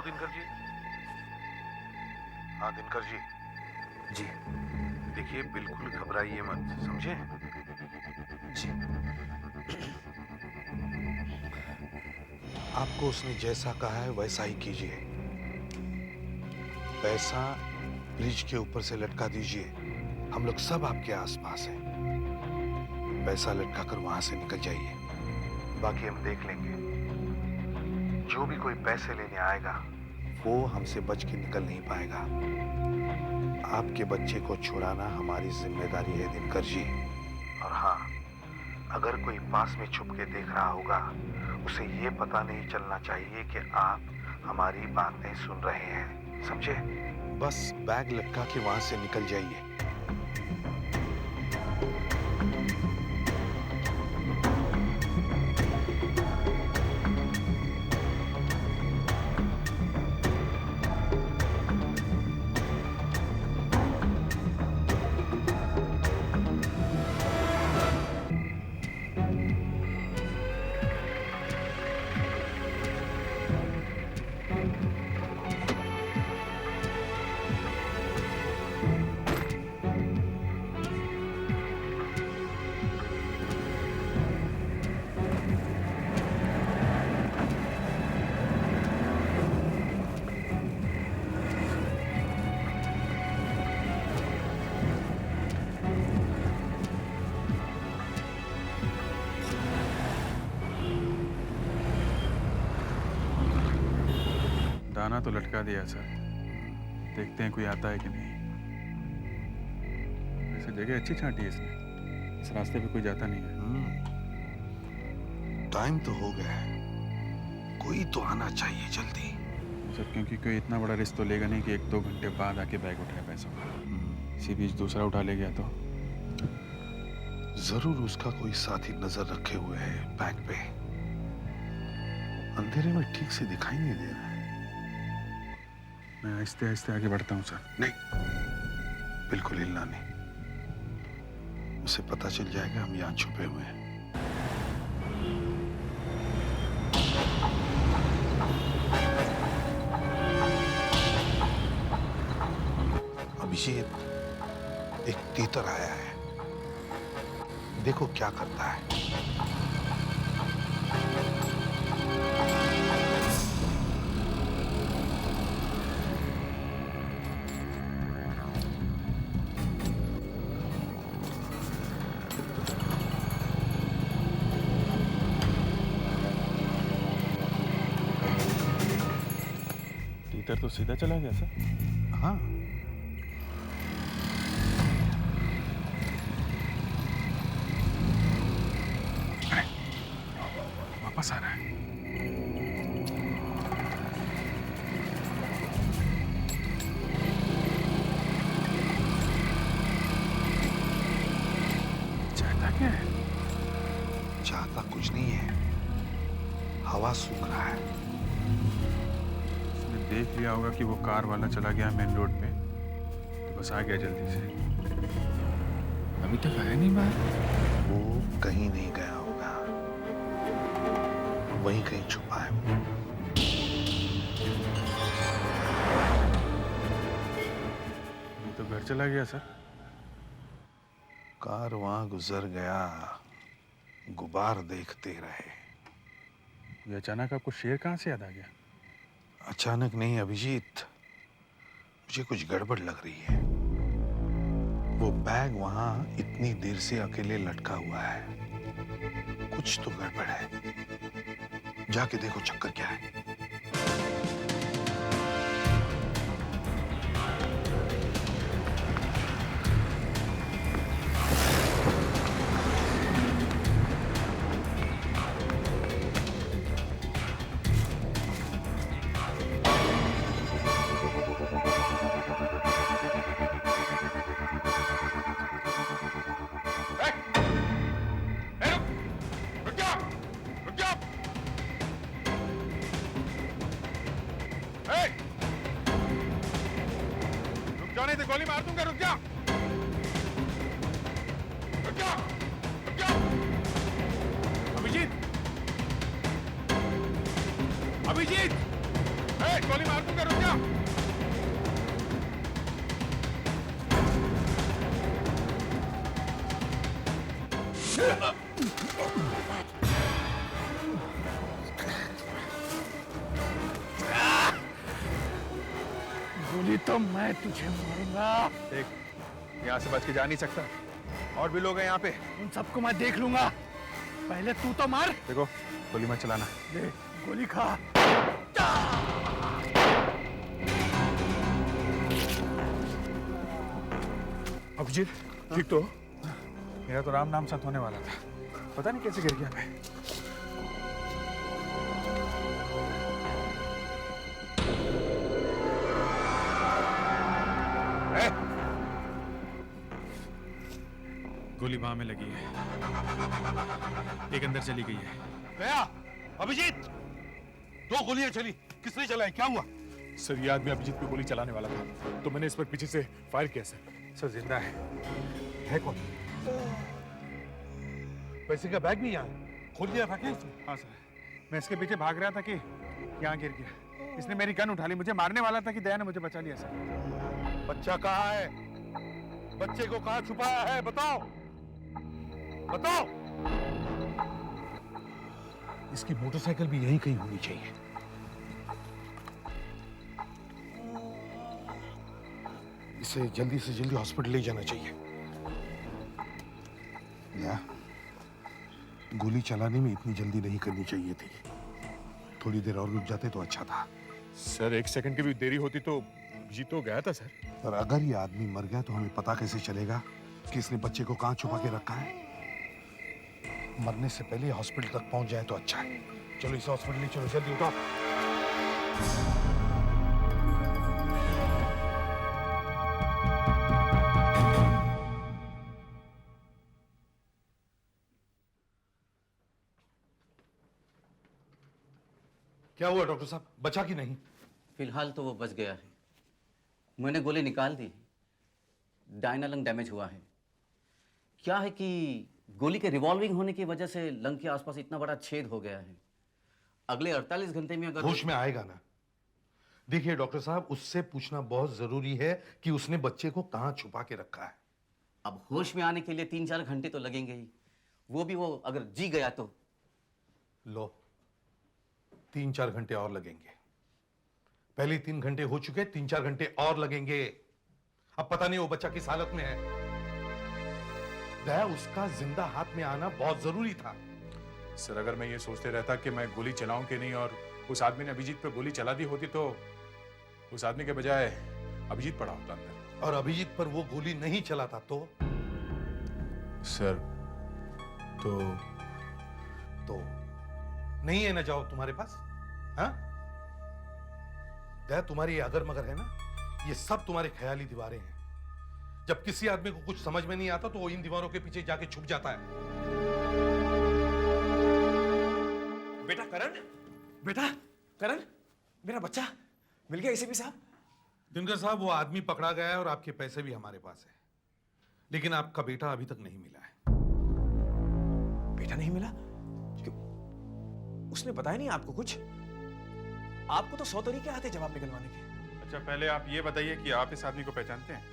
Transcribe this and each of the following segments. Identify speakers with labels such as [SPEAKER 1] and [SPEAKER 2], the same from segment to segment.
[SPEAKER 1] दिनकर जी। हाँ दिनकर जी।
[SPEAKER 2] जी
[SPEAKER 1] देखिए बिल्कुल घबराइए मत, समझे?
[SPEAKER 2] जी।
[SPEAKER 1] आपको उसने जैसा कहा है वैसा ही कीजिए। पैसा ब्रिज के ऊपर से लटका दीजिए। हम लोग सब आपके आसपास हैं। पैसा लटका कर वहां से निकल जाइए, बाकी हम देख लेंगे। जो भी कोई पैसे लेने आएगा वो हमसे बच के निकल नहीं पाएगा। आपके बच्चे को छुड़ाना हमारी जिम्मेदारी है दिनकर जी। और हाँ, अगर कोई पास में छुप के देख रहा होगा, उसे ये पता नहीं चलना चाहिए कि आप हमारी बातें सुन रहे हैं, समझे? बस बैग लटका के वहां से निकल जाइए।
[SPEAKER 3] दाना तो लटका दिया सर, देखते हैं कोई आता है कि नहीं। वैसे जगह अच्छी छांटी है इसने, इस रास्ते पे कोई जाता नहीं है।
[SPEAKER 1] टाइम तो हो गया है, कोई तो आना चाहिए जल्दी।
[SPEAKER 3] सर क्योंकि कोई इतना बड़ा रिस्क तो लेगा नहीं कि 1-2 घंटे बाद आके बैग उठाए पैसों का। इसी बीच दूसरा उठा ले गया तो
[SPEAKER 1] जरूर उसका कोई साथी नजर रखे हुए है बैग पे। अंधेरे में ठीक से दिखाई नहीं दे रहा है।
[SPEAKER 3] मैं आहिस्ते आहिस्ते आगे बढ़ता हूँ सर।
[SPEAKER 1] नहीं, बिल्कुल हिलना नहीं। उसे पता चल जाएगा हम यहाँ छुपे हुए हैं। अभिजीत, एक तीतर आया है, देखो क्या करता है।
[SPEAKER 3] टीचर तो सीधा चला गया सर।
[SPEAKER 1] हाँ,
[SPEAKER 3] वापस आ रहा है। चाहता क्या है?
[SPEAKER 1] चाहता कुछ नहीं है, हवा सूख रहा है।
[SPEAKER 3] उसने देख लिया होगा कि वो कार वाला चला गया मेन रोड पे, तो बस आ गया जल्दी से। अभी तक आया नहीं बाहर।
[SPEAKER 1] वो कहीं नहीं गया होगा, वहीं कहीं छुपा है वो।
[SPEAKER 3] ये तो घर चला गया सर।
[SPEAKER 1] कार वहां गुजर गया, गुबार देखते रहे।
[SPEAKER 3] ये अचानक आपको शेर कहाँ से याद आ गया?
[SPEAKER 1] अचानक नहीं अभिजीत, मुझे कुछ गड़बड़ लग रही है। वो बैग वहां इतनी देर से अकेले लटका हुआ है, कुछ तो गड़बड़ है। जाके देखो चक्कर क्या है।
[SPEAKER 3] रुक नहीं तो गोली मार दूंगा। रुक जा, रुक जा, रुक जा। अभिजीत, अभिजीत, गोली मार दूंगा, रुक जा।
[SPEAKER 4] गोली तो मैं तुझे मारूंगा।
[SPEAKER 3] देख, यहाँ से बच के जा नहीं सकता, और भी लोग हैं यहाँ पे।
[SPEAKER 4] उन सबको मैं देख लूंगा, पहले तू तो मार।
[SPEAKER 3] देखो, गोली मत चलाना।
[SPEAKER 4] ले गोली खा।
[SPEAKER 3] अभिजीत, ठीक तो? मेरा तो राम नाम साथ होने वाला था, पता नहीं कैसे गिर गया मैं। गोली बाह में लगी है, एक अंदर चली गई है।
[SPEAKER 1] गया अभिजीत, 2 गोलियां चली, किसने चलाई, क्या हुआ?
[SPEAKER 5] सर, ये आदमी अभिजीत पे गोली चलाने वाला था, तो मैंने इस पर पीछे से फायर किया सर।
[SPEAKER 3] सर जिंदा है कौन?
[SPEAKER 1] पैसे का बैग भी यहाँ खोल दिया था क्या इसने?
[SPEAKER 3] हाँ सर, मैं इसके पीछे भाग रहा था कि यहाँ गिर गया। इसने मेरी गन उठा ली, मुझे मारने वाला था कि दया ने मुझे बचा लिया सर।
[SPEAKER 1] बच्चा कहाँ है? बच्चे को कहाँ छुपाया है, बताओ बताओ। इसकी मोटरसाइकिल भी यहीं कहीं होनी चाहिए। इसे जल्दी से जल्दी हॉस्पिटल ले जाना चाहिए। या गोली चलाने में इतनी जल्दी नहीं करनी चाहिए थी, थोड़ी देर और रुक जाते तो अच्छा था।
[SPEAKER 5] सर, 1 सेकंड की भी देरी होती तो अभिजीत तो गया था सर।
[SPEAKER 1] पर अगर ये आदमी मर गया तो हमें पता कैसे चलेगा कि इसने बच्चे को कहां छुपा के रखा है? मरने से पहले हॉस्पिटल तक पहुंच जाए तो अच्छा है। चलो इसे हॉस्पिटल ले चलो, जल्दी उठाओ। क्या हुआ डॉक्टर साहब, बचा कि नहीं?
[SPEAKER 2] फिलहाल तो वो बच गया है। मैंने गोली निकाल दी, डायना लंग डैमेज हुआ है। क्या है कि गोली के रिवॉल्विंग होने की वजह से लंग के आसपास इतना बड़ा छेद हो गया है। अगले 48 घंटे में अगर
[SPEAKER 1] होश में आएगा ना? देखिए डॉक्टर साहब, उससे पूछना बहुत जरूरी है कि उसने बच्चे को कहां छुपा के रखा है।
[SPEAKER 2] अब होश में आने के लिए 3-4 घंटे तो लगेंगे ही, वो भी वो अगर जी गया तो।
[SPEAKER 1] लो, 3-4 घंटे और लगेंगे। पहले 3 घंटे हो चुके, 3-4 घंटे और लगेंगे। अब पता नहीं वो बच्चा किस हालत में है। दया, उसका जिंदा हाथ में आना बहुत जरूरी था।
[SPEAKER 5] सर, अगर मैं ये सोचते रहता कि मैं गोली चलाऊं कि नहीं और उस आदमी ने अभिजीत पे गोली चला दी होती तो उस आदमी के बजाय अभिजीत पड़ा होता अंदर।
[SPEAKER 1] और अभिजीत पर वो गोली नहीं चलाता तो?
[SPEAKER 5] सर, तो
[SPEAKER 1] नहीं है ना जवाब तुम्हारे पास? हाँ? दया, तुम्हारी ये अगर मगर है ना, ये सब तुम्हारे ख्याली दीवारें हैं। जब किसी आदमी को कुछ समझ में नहीं आता तो वो इन दीवारों के पीछे जाके छुप जाता है।
[SPEAKER 6] बेटा करण, बेटा करण, मेरा बच्चा मिल गया एसीपी साहब।
[SPEAKER 1] दिनकर साहब, वो आदमी पकड़ा गया है और आपके पैसे भी हमारे पास है, लेकिन आपका बेटा अभी तक नहीं मिला है।
[SPEAKER 6] बेटा नहीं मिला? क्यों? उसने बताया नहीं आपको कुछ? आपको तो 100 तरीके आते जवाब निकलवाने के।
[SPEAKER 3] अच्छा, पहले आप ये बताइए कि आप इस आदमी को पहचानते हैं?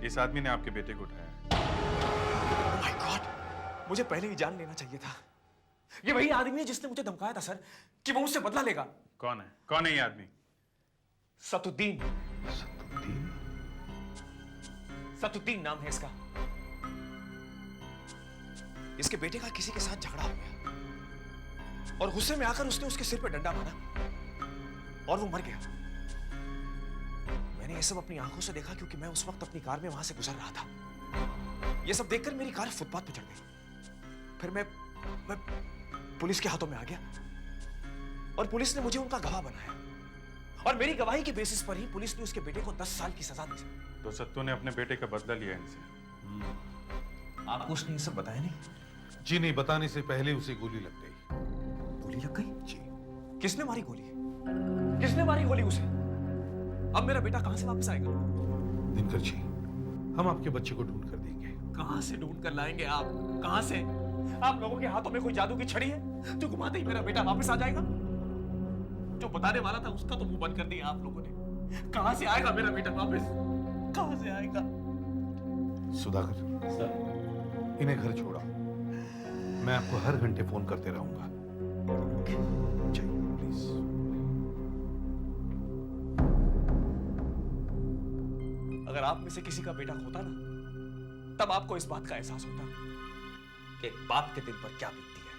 [SPEAKER 3] इस आदमी ने आपके बेटे को उठाया।
[SPEAKER 6] ओह माय गॉड, मुझे पहले ही जान लेना चाहिए था। ये वही आदमी है जिसने मुझे धमकाया था सर कि वो मुझसे बदला लेगा।
[SPEAKER 3] कौन है? कौन है ये आदमी?
[SPEAKER 6] सतुद्दीन। सतुद्दीन नाम है इसका। इसके बेटे का किसी के साथ झगड़ा हो गया और गुस्से में आकर उसने उसके सिर पर डंडा मारा और वो मर गया। मैंने ये सब अपनी आंखों से देखा क्योंकि मैं उस वक्त अपनी कार में वहां से गुजर रहा था। ये सब देखकर मेरी कार फुटपाथ पर चढ़ गई। फिर मैं पुलिस के हाथों में आ गया और पुलिस ने मुझे उनका गवाह बनाया और मेरी गवाही के बेसिस पर ही पुलिस ने उसके बेटे को 10 साल की सजा दी।
[SPEAKER 3] तो सत्तू ने अपने बेटे का बदला लिया इनसे।
[SPEAKER 6] आपको उसने ये सब बताया नहीं?
[SPEAKER 1] जी नहीं, बताने से पहले उसे गोली लग गई।
[SPEAKER 6] गोली लग गई?
[SPEAKER 1] जी।
[SPEAKER 6] किसने मारी गोली? किसने मारी गोली उसे? अब मेरा बेटा कहां से वापस आएगा?
[SPEAKER 1] दिनकर जी, हम आपके बच्चे को ढूंढ कर देंगे।
[SPEAKER 6] कहां से ढूंढ कर लाएंगे आप? कहां से? आप लोगों के हाथों में कोई जादू की छड़ी है जो घुमाते ही मेरा बेटा वापस आ जाएगा? जो बताने वाला था उसका तो मुंह बंद कर दिया आप लोगों ने। कहां से आएगा मेरा बेटा वापस? कहां से आएगा?
[SPEAKER 1] सुधाकर
[SPEAKER 6] सर,
[SPEAKER 1] इन्हें घर छोड़ा, मैं आपको हर घंटे फोन करते रहूंगा। चाहिए प्लीज।
[SPEAKER 6] अगर आप में से किसी का बेटा होता ना, तब आपको इस बात का एहसास होता कि एक बाप के दिल पर क्या बीतती है।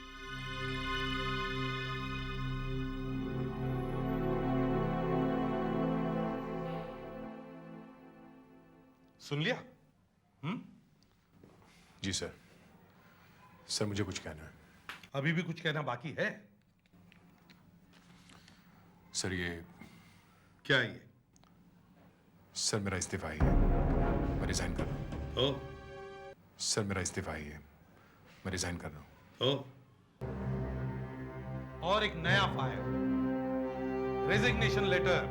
[SPEAKER 1] सुन लिया?
[SPEAKER 5] जी सर। सर मुझे कुछ कहना है।
[SPEAKER 1] अभी भी कुछ कहना बाकी है?
[SPEAKER 5] सर ये
[SPEAKER 1] क्या ये?
[SPEAKER 5] सर मेरा इस्तीफा ही है, मैं रिजाइन कर रहा हूँ। सर मेरा इस्तीफा ही है, मैं रिजाइन कर रहा हूँ।
[SPEAKER 1] और एक नया फाइल, रेजिग्नेशन लेटर।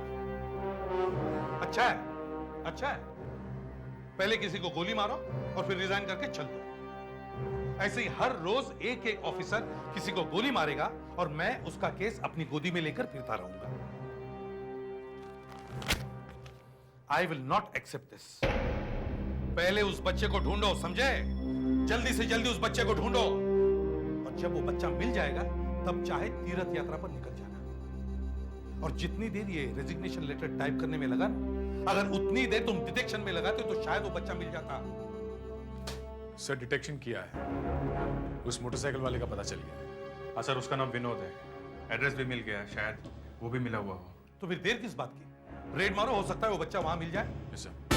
[SPEAKER 1] अच्छा है, अच्छा है। पहले किसी को गोली मारो और फिर रिजाइन करके चल दो। ऐसे ही हर रोज एक एक ऑफिसर किसी को गोली मारेगा और मैं उसका केस अपनी गोदी में लेकर फिरता रहूंगा। I will not accept this. पहले उस बच्चे को ढूंढो, समझे? जल्दी से जल्दी उस बच्चे को ढूंढो, और जब वो बच्चा मिल जाएगा तब चाहे तीर्थ यात्रा पर निकल जाना। और जितनी देर ये रेजिग्नेशन लेटर टाइप करने में लगा, अगर उतनी देर तुम डिटेक्शन में लगाते तो शायद वो बच्चा मिल जाता।
[SPEAKER 5] सर डिटेक्शन किया है, उस मोटरसाइकिल वाले का पता चल गया है।
[SPEAKER 3] हाँ सर, उसका नाम विनोद है, एड्रेस भी मिल गया, शायद वो भी मिला हुआ हो।
[SPEAKER 1] तो फिर देर किस बात की? रेड मारो, हो सकता है वो बच्चा वहां मिल जाए।
[SPEAKER 5] Yes sir.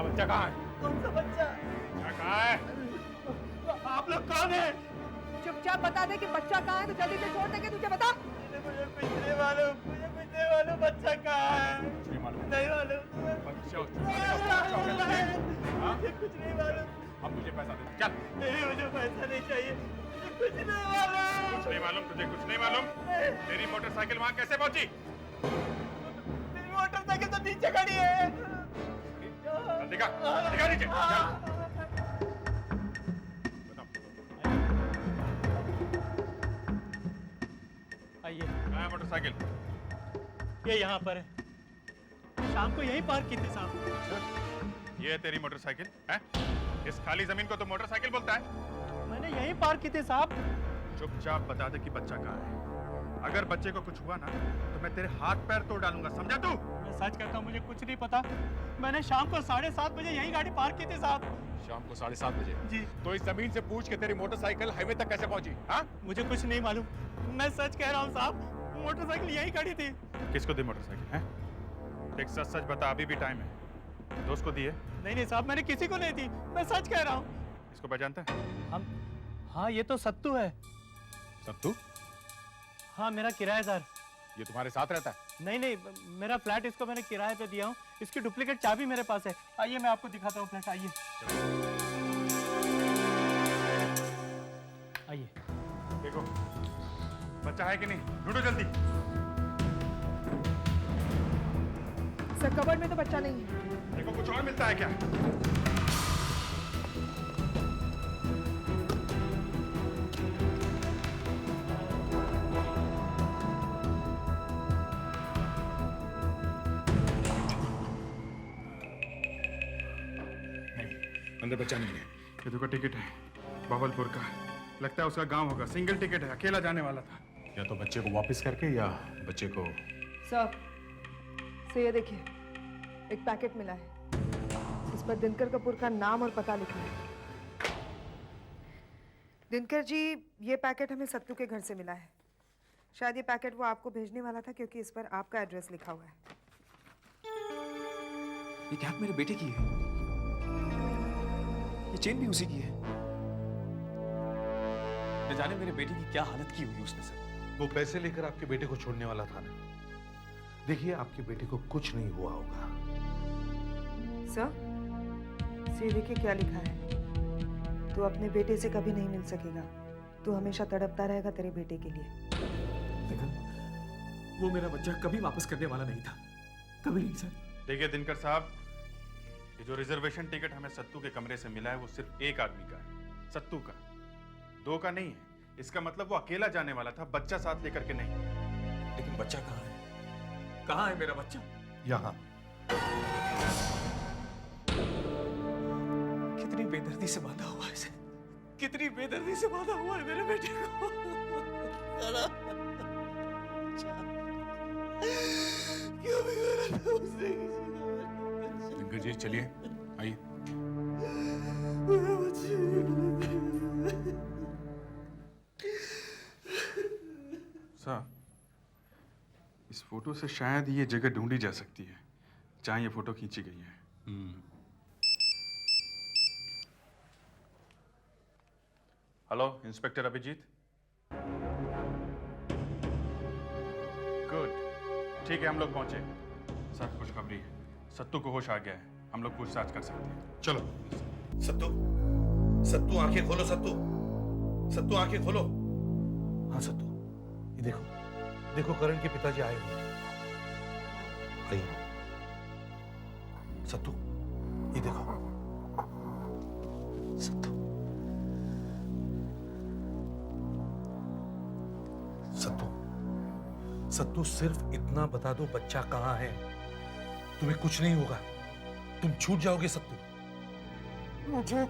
[SPEAKER 3] बच्चा कहाँ है?
[SPEAKER 7] कौन सा बच्चा?
[SPEAKER 3] कहाँ है?
[SPEAKER 7] आप लोग कौन है?
[SPEAKER 8] चुपचाप बता दे कि बच्चा कहाँ है तो जल्दी से छोड़ देंगे। तुझे बता।
[SPEAKER 7] मुझे कुछ नहीं मालूम, मुझे कुछ नहीं मालूम बच्चा कहाँ है।
[SPEAKER 3] नहीं मालूम।
[SPEAKER 7] नहीं मालूम।
[SPEAKER 3] बच्चा
[SPEAKER 7] मुझे कुछ नहीं मालूम।
[SPEAKER 3] अब मुझे पैसा दे, चल।
[SPEAKER 7] नहीं, मुझे पैसा नहीं चाहिए, मुझे कुछ नहीं मालूम।
[SPEAKER 3] कुछ नहीं मालूम तुझे? कुछ नहीं मालूम? तेरी मोटरसाइकिल वहाँ कैसे पहुंची?
[SPEAKER 7] मेरी मोटरसाइकिल तो नीचे खड़ी है।
[SPEAKER 3] दिखा, दिखा नीचे। चल।
[SPEAKER 7] आइए।
[SPEAKER 3] कहाँ है मोटरसाइकिल?
[SPEAKER 7] ये यहाँ पर है। शाम को यहीं पार्क की थी साहब।
[SPEAKER 3] ये है तेरी मोटरसाइकिल है? इस खाली जमीन को तो मोटरसाइकिल बोलता है?
[SPEAKER 7] मैंने यहीं पार्क की थी साहब।
[SPEAKER 3] चुपचाप बता दे कि बच्चा कहाँ है। अगर बच्चे को कुछ हुआ ना तो मैं तेरे हाथ पैर तोड़ डालूंगा, समझा तू?
[SPEAKER 7] मैं सच कहता हूँ, मुझे कुछ नहीं पता। मैंने शाम को 7:30 बजे यही गाड़ी पार्क की थी साहब।
[SPEAKER 5] शाम को 7:30 बजे?
[SPEAKER 7] जी।
[SPEAKER 5] तो इस जमीन से पूछ के तेरी मोटरसाइकिल हाईवे तक कैसे पहुंची? हाँ?
[SPEAKER 7] मुझे कुछ नहीं मालूम, मैं सच कह रहा हूँ साहब। मोटरसाइकिल यही खड़ी थी।
[SPEAKER 3] किसको दी मोटरसाइकिल है? देख सच सच बता, अभी भी टाइम है। दोस्त को दी है?
[SPEAKER 7] नहीं साहब, मैंने किसी को नहीं दी, मैं सच कह रहा हूँ।
[SPEAKER 3] इसको पहचानता है?
[SPEAKER 7] हम, हाँ ये तो सत्तू है।
[SPEAKER 5] सत्तू?
[SPEAKER 7] हाँ, मेरा किराएदार।
[SPEAKER 5] ये तुम्हारे साथ रहता है?
[SPEAKER 7] नहीं, मेरा फ्लैट इसको मैंने किराए पे दिया हूँ। इसकी डुप्लीकेट चाबी मेरे पास है। आइए मैं आपको दिखाता हूँ फ्लैट, आइए। आइए।
[SPEAKER 3] देखो, बच्चा है कि नहीं? ढूंढो जल्दी।
[SPEAKER 8] सर कबर्ड में तो बच्चा नहीं है।
[SPEAKER 3] देखो कुछ और मिलता है क्या?
[SPEAKER 5] अंदर बच्चा नहीं है।
[SPEAKER 3] ये तो का टिकट है बावलपुर का, लगता है उसका गांव होगा। सिंगल टिकट है, अकेला जाने वाला था।
[SPEAKER 5] या तो बच्चे को वापस करके या बच्चे को
[SPEAKER 8] सर ये देखिए, एक पैकेट मिला है। इस पर दिनकर कपूर का नाम और पता लिखा है। दिनकर जी, ये पैकेट हमें सत्तू के घर से मिला है। शायद ये पैकेट वो आपको भेजने वाला था, क्योंकि इस पर आपका एड्रेस लिखा हुआ है।
[SPEAKER 6] ये कैप मेरे बेटे की है। ये चेन भी उसी की है। न जाने मेरे बेटे की क्या हालत की होगी उसने सर।
[SPEAKER 1] वो पैसे लेकर आपके बेटे को छोड़ने वाला था ना। देखिए, आपके बेटे को कुछ नहीं हुआ होगा।
[SPEAKER 8] सर ये देखिए क्या लिखा है। तू अपने बेटे से कभी नहीं मिल सकेगा। तू हमेशा तड़पता रहेगा तेरे बेटे के लिए।
[SPEAKER 6] देखो, वो मेरा बच्चा कभी वापस करने वाला नहीं था, कभी नहीं सर।
[SPEAKER 3] देखिए दिनकर साहब, ये जो रिजर्वेशन टिकट हमें सत्तू के कमरे से मिला है वो सिर्फ एक आदमी का है, सत्तू का, दो का नहीं है। इसका मतलब वो अकेला जाने वाला था, बच्चा साथ लेकर के नहीं।
[SPEAKER 6] लेकिन बच्चा कहाँ है? कहाँ है मेरा बच्चा?
[SPEAKER 1] यहाँ।
[SPEAKER 6] कितनी बेदर्दी से बांधा हुआ है इसे, कितनी बेदर्दी से बांधा हुआ है मेरे बेटे को। क्यों बिगाड़ा था उसने
[SPEAKER 5] दिनकर जी चलिए, आइए।
[SPEAKER 6] मेरा बच्चा।
[SPEAKER 3] सर, इस फोटो से शायद ये जगह ढूंढी जा सकती है जहां ये फोटो खींची गई है। Hello inspector Abhijit. गुड, ठीक है, हम लोग पहुंचे। सर खुशखबरी है, सत्तू को होश आ गया है, हम लोग पूछताछ कर सकते हैं।
[SPEAKER 1] चलो। सत्तू आंखें खोलो। सत्तू आंखें खोलो। हाँ सत्तू, ये देखो करण के पिताजी आए हुए हैं। आइए सत्तू, ये देखो। सत्तू सिर्फ इतना बता दो, बच्चा कहाँ है। तुम्हें कुछ नहीं होगा, तुम छूट जाओगे सत्तू। मुझे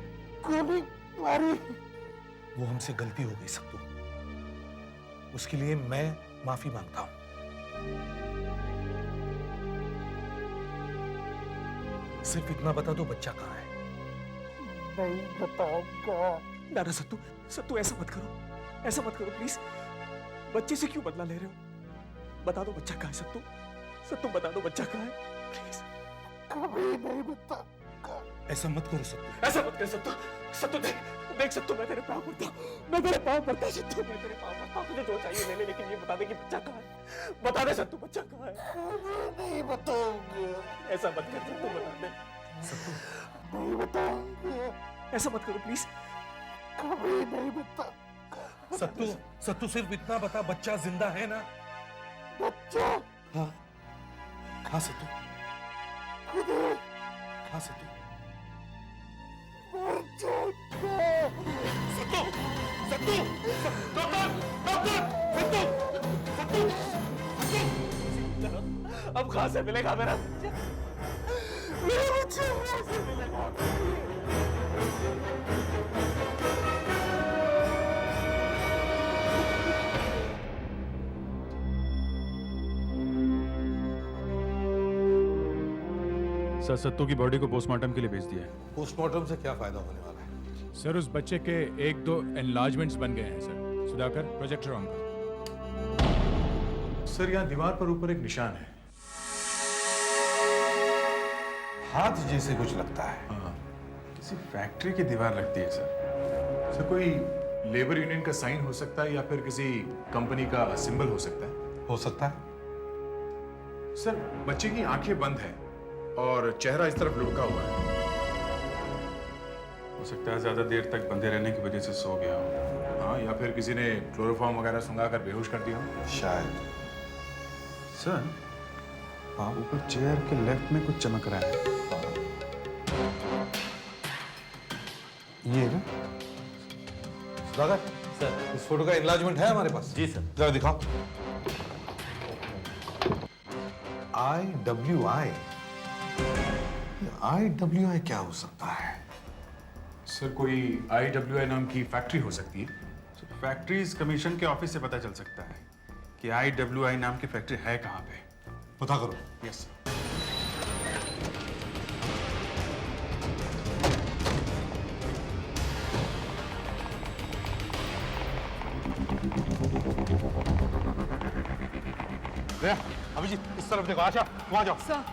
[SPEAKER 1] गोली मारी। वो हमसे गलती हो गई सत्तू, उसके लिए मैं माफी मांगता हूं। सिर्फ इतना बता दो, बच्चा कहाँ है।
[SPEAKER 6] नहीं बताऊंगा। ना सत्तू ऐसा मत करो प्लीज। बच्चे से क्यों बदला ले रहे हो? बता दो बच्चा कहाँ है सत्तू, बता दो बच्चा कहाँ है प्लीज। कभी नहीं बताऊंगा।
[SPEAKER 1] ऐसा मत करो सत्तू।
[SPEAKER 6] ऐसा मत कर सत्तू, देख सत्तू, मैं तेरे पाँव पड़ता हूँ, मैं तेरे पाँव पड़ता सत्तू, मैं तेरे पाँव पड़ता हूँ। तुझे जो चाहिए ले ले, लेकिन ये बता दे कि बच्चा कहाँ है। बता दे सत्तू, बच्चा कहाँ है। नहीं बताऊंगा। ऐसा मत कर सत्तू, बता दे सत्तू। नहीं बताऊंगा। ऐसा मत करो प्लीज। कभी नहीं बताऊंगा।
[SPEAKER 1] सत्तू सिर्फ इतना बता, बच्चा जिंदा है ना?
[SPEAKER 6] बच्चा?
[SPEAKER 1] हाँ सत्तू, हाँ सत्तू।
[SPEAKER 6] अब कहाँ से मिलेगा मेरा बच्चा? मेरा बच्चा कहाँ से मिलेगा?
[SPEAKER 3] सर, सत्तू की बॉडी को पोस्टमार्टम के लिए भेज दिया है।
[SPEAKER 1] पोस्टमार्टम से क्या फायदा होने वाला है?
[SPEAKER 5] सर, उस बच्चे के 1-2 एनलार्जमेंट्स बन गए हैं सर। सुधाकर, प्रोजेक्टर ऑन करो। सर, यहाँ दीवार पर ऊपर एक निशान है।
[SPEAKER 1] हाथ जैसे कुछ लगता है।
[SPEAKER 5] हाँ, किसी फैक्ट्री की दीवार लगती है सर। सर, कोई लेबर यूनियन का साइन हो सकता है या फिर किसी कंपनी का सिंबल हो सकता है।
[SPEAKER 1] हो सकता है।
[SPEAKER 5] सर, बच्चे की आंखें बंद है और चेहरा इस तरफ लुढ़का हुआ है।
[SPEAKER 3] हो सकता है ज्यादा देर तक बंधे रहने की वजह से सो गया हो।
[SPEAKER 5] हाँ, या फिर किसी ने क्लोरोफॉर्म वगैरह सुंघा कर बेहोश कर दिया हो।
[SPEAKER 1] शायद।
[SPEAKER 3] सर
[SPEAKER 1] हाँ
[SPEAKER 3] ऊपर चेयर के लेफ्ट में कुछ चमक रहा है।
[SPEAKER 1] ये ना सुधाकर
[SPEAKER 2] सर।
[SPEAKER 1] इस फोटो का इनलार्जमेंट है हमारे पास?
[SPEAKER 2] जी सर।
[SPEAKER 1] जरा दिखाओ। IWI। IWI क्या हो सकता है?
[SPEAKER 5] सर कोई IWI नाम की फैक्ट्री हो सकती है।
[SPEAKER 3] फैक्ट्रीज कमीशन के ऑफिस से पता चल सकता है कि IWI नाम की फैक्ट्री है कहाँ पे।
[SPEAKER 1] पता करो।
[SPEAKER 3] Yes sir.
[SPEAKER 1] अभिजीत इस तरफ देखो, आशा वहां जाओ।
[SPEAKER 3] सर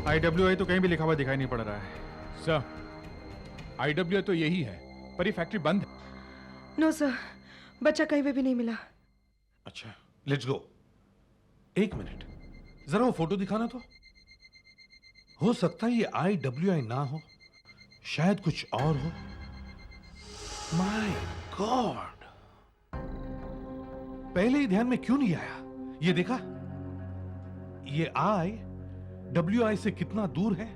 [SPEAKER 3] IWI तो कहीं भी लिखा हुआ दिखाई नहीं पड़ रहा है।
[SPEAKER 5] सर IWI तो यही है, पर ये फैक्ट्री बंद है।
[SPEAKER 8] नो सर, बच्चा कहीं पे भी नहीं मिला।
[SPEAKER 1] अच्छा लेट्स गो। एक मिनट जरा वो फोटो दिखाना तो। हो सकता है ये IWI ना हो, शायद कुछ और हो। माय गॉड, पहले ही ध्यान में क्यों नहीं आया? ये देखा, ये IWI से कितना दूर है?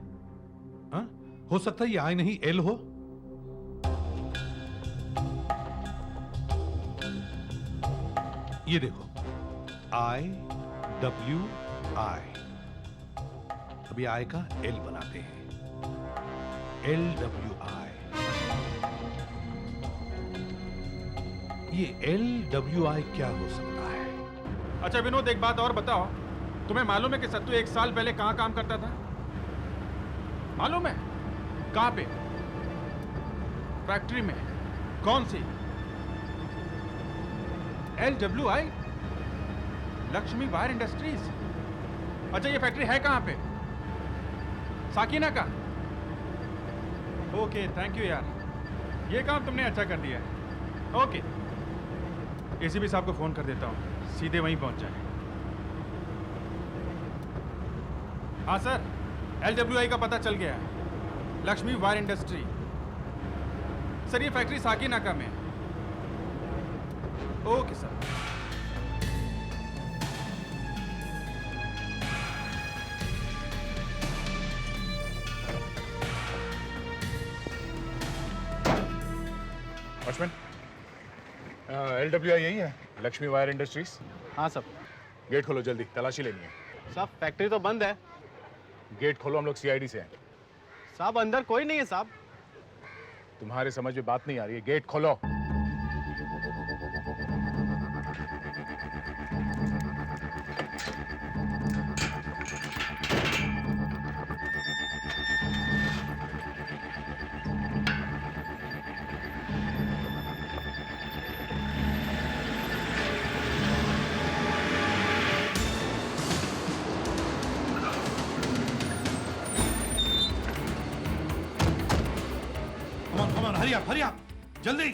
[SPEAKER 1] हा? हो सकता है ये I नहीं L हो। ये देखो IWI, अभी I का L बनाते हैं। LWI, ये LWI क्या हो सकता है?
[SPEAKER 3] अच्छा विनोद, एक बात और बताओ, तुम्हें मालूम है कि सत्तू 1 साल पहले कहाँ काम करता था? मालूम है? कहाँ पे? फैक्ट्री में। कौन सी? LWI, Lakshmi wire industries. अच्छा ये फैक्ट्री है कहाँ पे? साकीना का? ओके थैंक यू यार, ये काम तुमने अच्छा कर दिया है। ओके एसीपी साहब को फोन कर देता हूँ, सीधे वहीं पहुंच जाए। हाँ सर, LWI का पता चल गया है, लक्ष्मी वायर इंडस्ट्री। सर ये फैक्ट्री साकीनाका में है। Okay sir.
[SPEAKER 5] वॉचमैन, LWI यही है, लक्ष्मी वायर इंडस्ट्रीज।
[SPEAKER 7] हाँ सब।
[SPEAKER 5] गेट खोलो जल्दी, तलाशी लेनी है।
[SPEAKER 7] साहब फैक्ट्री तो बंद है।
[SPEAKER 5] गेट खोलो, हम लोग CID से हैं।
[SPEAKER 7] साहब अंदर कोई नहीं है साहब।
[SPEAKER 5] तुम्हारे समझ में बात नहीं आ रही है, गेट खोलो।
[SPEAKER 1] हरी आप जल्दी।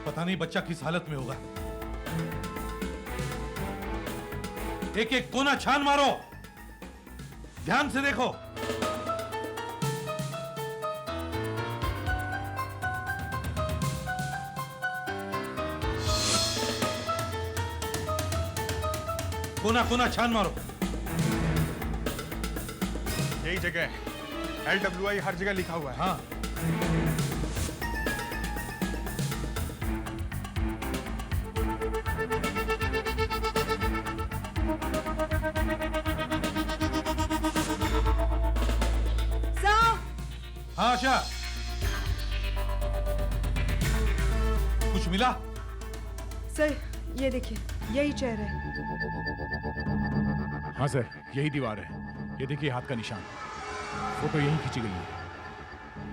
[SPEAKER 1] पता नहीं बच्चा किस हालत में होगा। एक एक कोना छान मारो, ध्यान से देखो। कोना कोना छान मारो।
[SPEAKER 3] यही जगह है, LWI हर जगह लिखा हुआ है।
[SPEAKER 1] हाँ
[SPEAKER 5] हाँ आशा, कुछ मिला?
[SPEAKER 8] सर ये देखिए, यही चेयर है।
[SPEAKER 5] हाँ सर, यही दीवार है। ये देखिए हाथ का निशान, फोटो यही खींची गई है।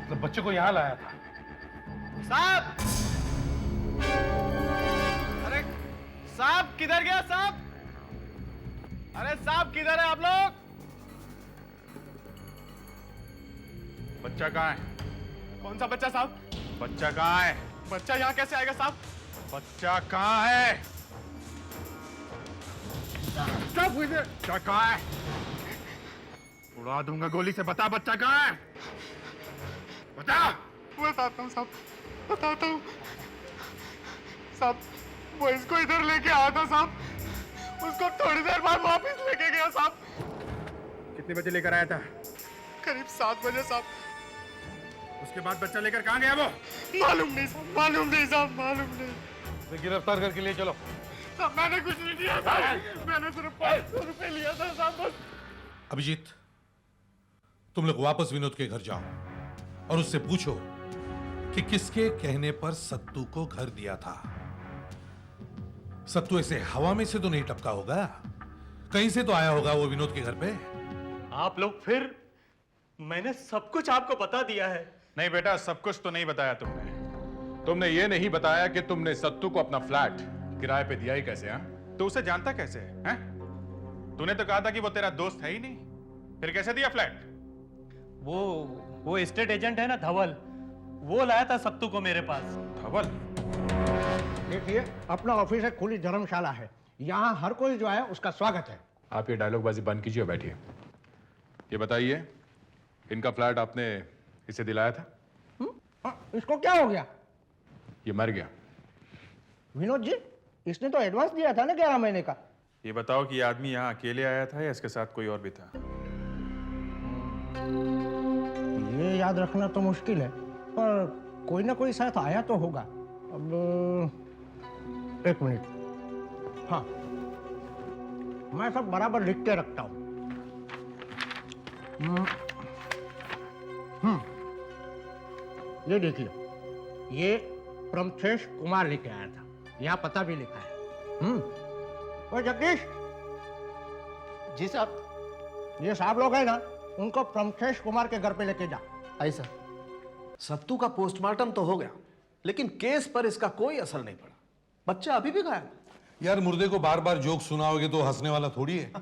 [SPEAKER 1] मतलब बच्चे को यहाँ लाया था।
[SPEAKER 7] साहब, अरे साहब किधर गया साहब? अरे साहब किधर है आप लोग?
[SPEAKER 3] बच्चा कहाँ है?
[SPEAKER 7] कौन सा बच्चा साहब?
[SPEAKER 3] बच्चा कहाँ है?
[SPEAKER 7] बच्चा यहाँ कैसे आएगा साहब?
[SPEAKER 3] बच्चा कहाँ है? बच्चा कहाँ है? उड़ा दूंगा गोली से। बता बच्चा कहाँ है? बता।
[SPEAKER 7] बताता हूँ साहब, बताता हूँ साहब। वो इसको इधर लेके आया था साहब, उसको थोड़ी देर बाद वापस लेके गया साहब।
[SPEAKER 3] कितने बजे लेकर आया था?
[SPEAKER 7] करीब 7 बजे साहब।
[SPEAKER 3] उसके बाद बच्चा लेकर कहाँ गया वो?
[SPEAKER 7] मालूम नहीं साहब, मालूम नहीं साहब, मालूम नहीं।
[SPEAKER 1] तो गिरफ्तार करके ले चलो।
[SPEAKER 7] साहब मैंने कुछ नहीं किया था, मैंने सिर्फ 500 रुपए लिया था साहब बस।
[SPEAKER 9] अभिजीत, तुम लोग वापस विनोद के घर जाओ और उससे पूछो कि किसके कहने पर सत्तू को घर दिया था। सत्तू ऐसे हवा में से तो नहीं टपका होगा, कहीं से तो आया होगा वो विनोद के घर पे।
[SPEAKER 7] आप लोग फिर, मैंने सब कुछ आपको बता दिया है।
[SPEAKER 3] नहीं बेटा, सब कुछ तो नहीं बताया तुमने।
[SPEAKER 5] तुमने ये नहीं बताया कि तुमने सत्तू को अपना फ्लैट किराए पे दिया ही कैसे? हाँ,
[SPEAKER 3] तो उसे जानता कैसे है? तूने तो कहा था कि वो तेरा दोस्त है ही नहीं, फिर कैसे दिया फ्लैट?
[SPEAKER 7] वो एस्टेट एजेंट है ना धवल, वो लाया था सत्तू को मेरे पास।
[SPEAKER 3] धवल?
[SPEAKER 10] देखिए, अपना ऑफिस एक खुली धर्मशाला है, यहाँ हर कोई जो है उसका स्वागत है।
[SPEAKER 5] आप ये डायलॉगबाजी बंद कीजिए और बैठिए। ये बताइए, इनका फ्लैट आपने इसे दिलाया था?
[SPEAKER 10] इसको क्या हो गया?
[SPEAKER 5] ये मर गया।
[SPEAKER 10] विनोद जी, इसने तो एडवांस दिया था ना 11 महीने का।
[SPEAKER 3] ये बताओ कि ये आदमी यहाँ अकेले आया था या इसके साथ कोई और भी था?
[SPEAKER 10] ये याद रखना तो मुश्किल है, पर कोई ना कोई साथ आया तो होगा। अब 1 मिनट। हाँ, मैं सब बराबर लिख के रखता हूँ। ये देखिए, ये प्रमथेश कुमार लेके आया था, यहाँ पता भी लिखा है। और जगदीश
[SPEAKER 4] जी साहब।
[SPEAKER 10] ये साहब लोग हैं ना, उनको प्रमथेश कुमार के घर पे लेके जा।
[SPEAKER 6] ऐसा सत्तू का पोस्टमार्टम तो हो गया, लेकिन केस पर इसका कोई असर नहीं पड़ा। बच्चा अभी भी गायब।
[SPEAKER 9] यार, मुर्दे को बार बार जोक सुनाओगे तो हंसने वाला थोड़ी है।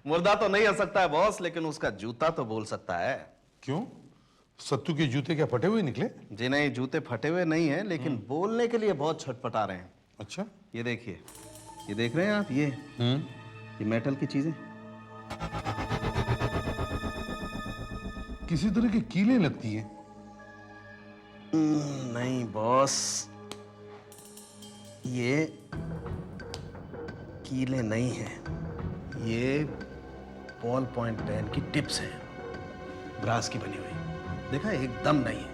[SPEAKER 6] मुर्दा तो नहीं हंस सकता है बॉस, लेकिन उसका जूता तो बोल सकता है।
[SPEAKER 9] क्यों? सत्तू के जूते क्या फटे हुए निकले?
[SPEAKER 6] जी नहीं, जूते फटे हुए नहीं हैं, लेकिन बोलने के लिए बहुत छटपटा रहे हैं।
[SPEAKER 9] अच्छा,
[SPEAKER 6] ये देखिए, ये देख रहे हैं आप? ये मेटल की चीजें।
[SPEAKER 9] किसी तरह की कीलें लगती हैं।
[SPEAKER 6] नहीं बॉस, ये कीलें नहीं हैं, ये बॉल पॉइंट पेन की टिप्स हैं, ब्रास की बनी हुई। देखा, एकदम नहीं है।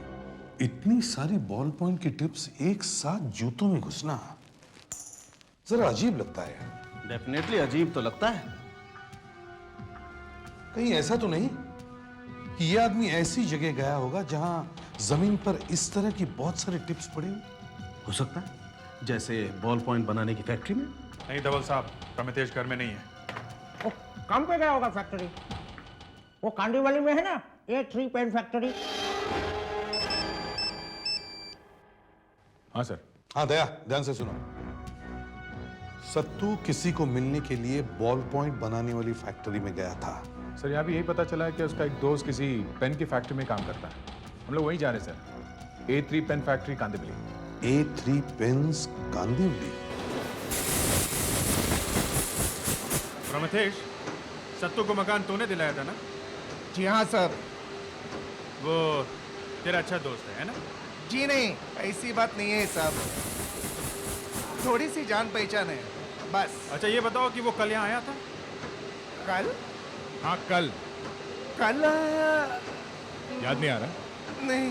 [SPEAKER 9] इतनी सारी बॉल पॉइंट की टिप्स एक साथ जूतों में घुसना जरा अजीब लगता है।
[SPEAKER 6] डेफिनेटली अजीब तो लगता है।
[SPEAKER 9] कहीं ऐसा तो नहीं कि यह आदमी ऐसी जगह गया होगा जहां जमीन पर इस तरह की बहुत सारे टिप्स पड़े हुए?
[SPEAKER 6] हो सकता है, जैसे बॉल पॉइंट बनाने की फैक्ट्री में।
[SPEAKER 3] नहीं धवल साहब, प्रमितेश घर में नहीं है।
[SPEAKER 10] वो काम पे गया होगा फैक्ट्री, वो कांडीवली में है ना, A3 पेन फैक्ट्री।
[SPEAKER 5] हाँ सर।
[SPEAKER 9] हाँ दया, ध्यान से सुनो। सत्तू किसी को मिलने के लिए बॉल पॉइंट बनाने वाली फैक्ट्री में गया था।
[SPEAKER 5] सर, यहाँ भी यही पता चला है कि उसका एक दोस्त किसी पेन की फैक्ट्री में काम करता है। हम लोग वहीं जा रहे हैं sir, A3 pen factory Kandivali.
[SPEAKER 9] A3 pens Kandivali.
[SPEAKER 3] Pramitesh, Sattu को मकान तूने दिलाया था ना?
[SPEAKER 4] जी हाँ सर।
[SPEAKER 3] वो तेरा अच्छा दोस्त है ना?
[SPEAKER 4] जी नहीं, ऐसी बात नहीं है साहब, थोड़ी सी जान पहचान है बस।
[SPEAKER 3] अच्छा ये बताओ कि वो कल यहाँ आया था?
[SPEAKER 4] कल?
[SPEAKER 5] हाँ कल।
[SPEAKER 4] कल
[SPEAKER 5] याद नहीं आ रहा?
[SPEAKER 4] नहीं।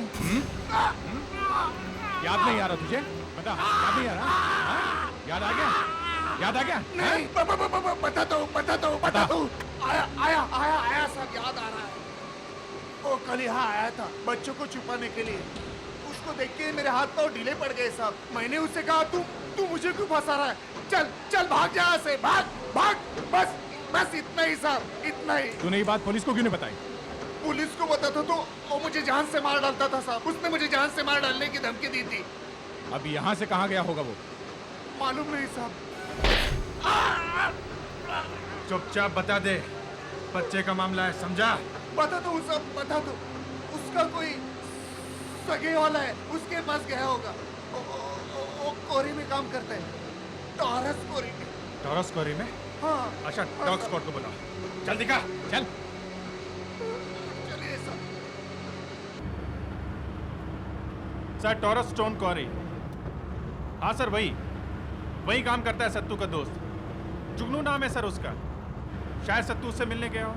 [SPEAKER 5] याद नहीं आ रहा तुझे? बता, याद नहीं आ रहा? हाँ? याद आ गया? याद आ गया?
[SPEAKER 4] नहीं, बताता हूँ, आया सब याद आ रहा है। वो कल यहाँ आया था बच्चों को छुपाने के लिए। उसको देख के मेरे हाथ पाँव ढीले पड़ गए साहब। मैंने उससे कहा तू मुझे क्यों फंसा रहा है, चल चल भाग जा यहाँ से, भाग भाग, बस बस इतना ही साहब, इतना ही।
[SPEAKER 5] तूने ये बात पुलिस को क्यों नहीं बताई?
[SPEAKER 4] पुलिस को बताता तो वो मुझे जान से मार डालता था साहब। उसने मुझे जान से मार डालने की धमकी दी थी।
[SPEAKER 5] अब यहाँ से कहाँ गया होगा वो?
[SPEAKER 4] मालूम नहीं साहब।
[SPEAKER 3] चुपचाप बता दे, बच्चे का मामला है, समझा?
[SPEAKER 4] बता दो सब, बता दो। उसका कोई सगे वाला है, उसके पास गया होगा। वो कोरी में काम करता है, टॉरस कोरी में।
[SPEAKER 3] टॉरस कोरी में?
[SPEAKER 4] हाँ।
[SPEAKER 3] अच्छा, डॉग स्क्वाड को बुलाओ। चल दिखा, चल।
[SPEAKER 4] चलिए सर।
[SPEAKER 3] सर, टॉरस स्टोन क्वारी। हाँ सर, वही काम करता है सत्तू का दोस्त। जुगनू नाम है सर उसका। शायद सत्तू उससे मिलने गया हो।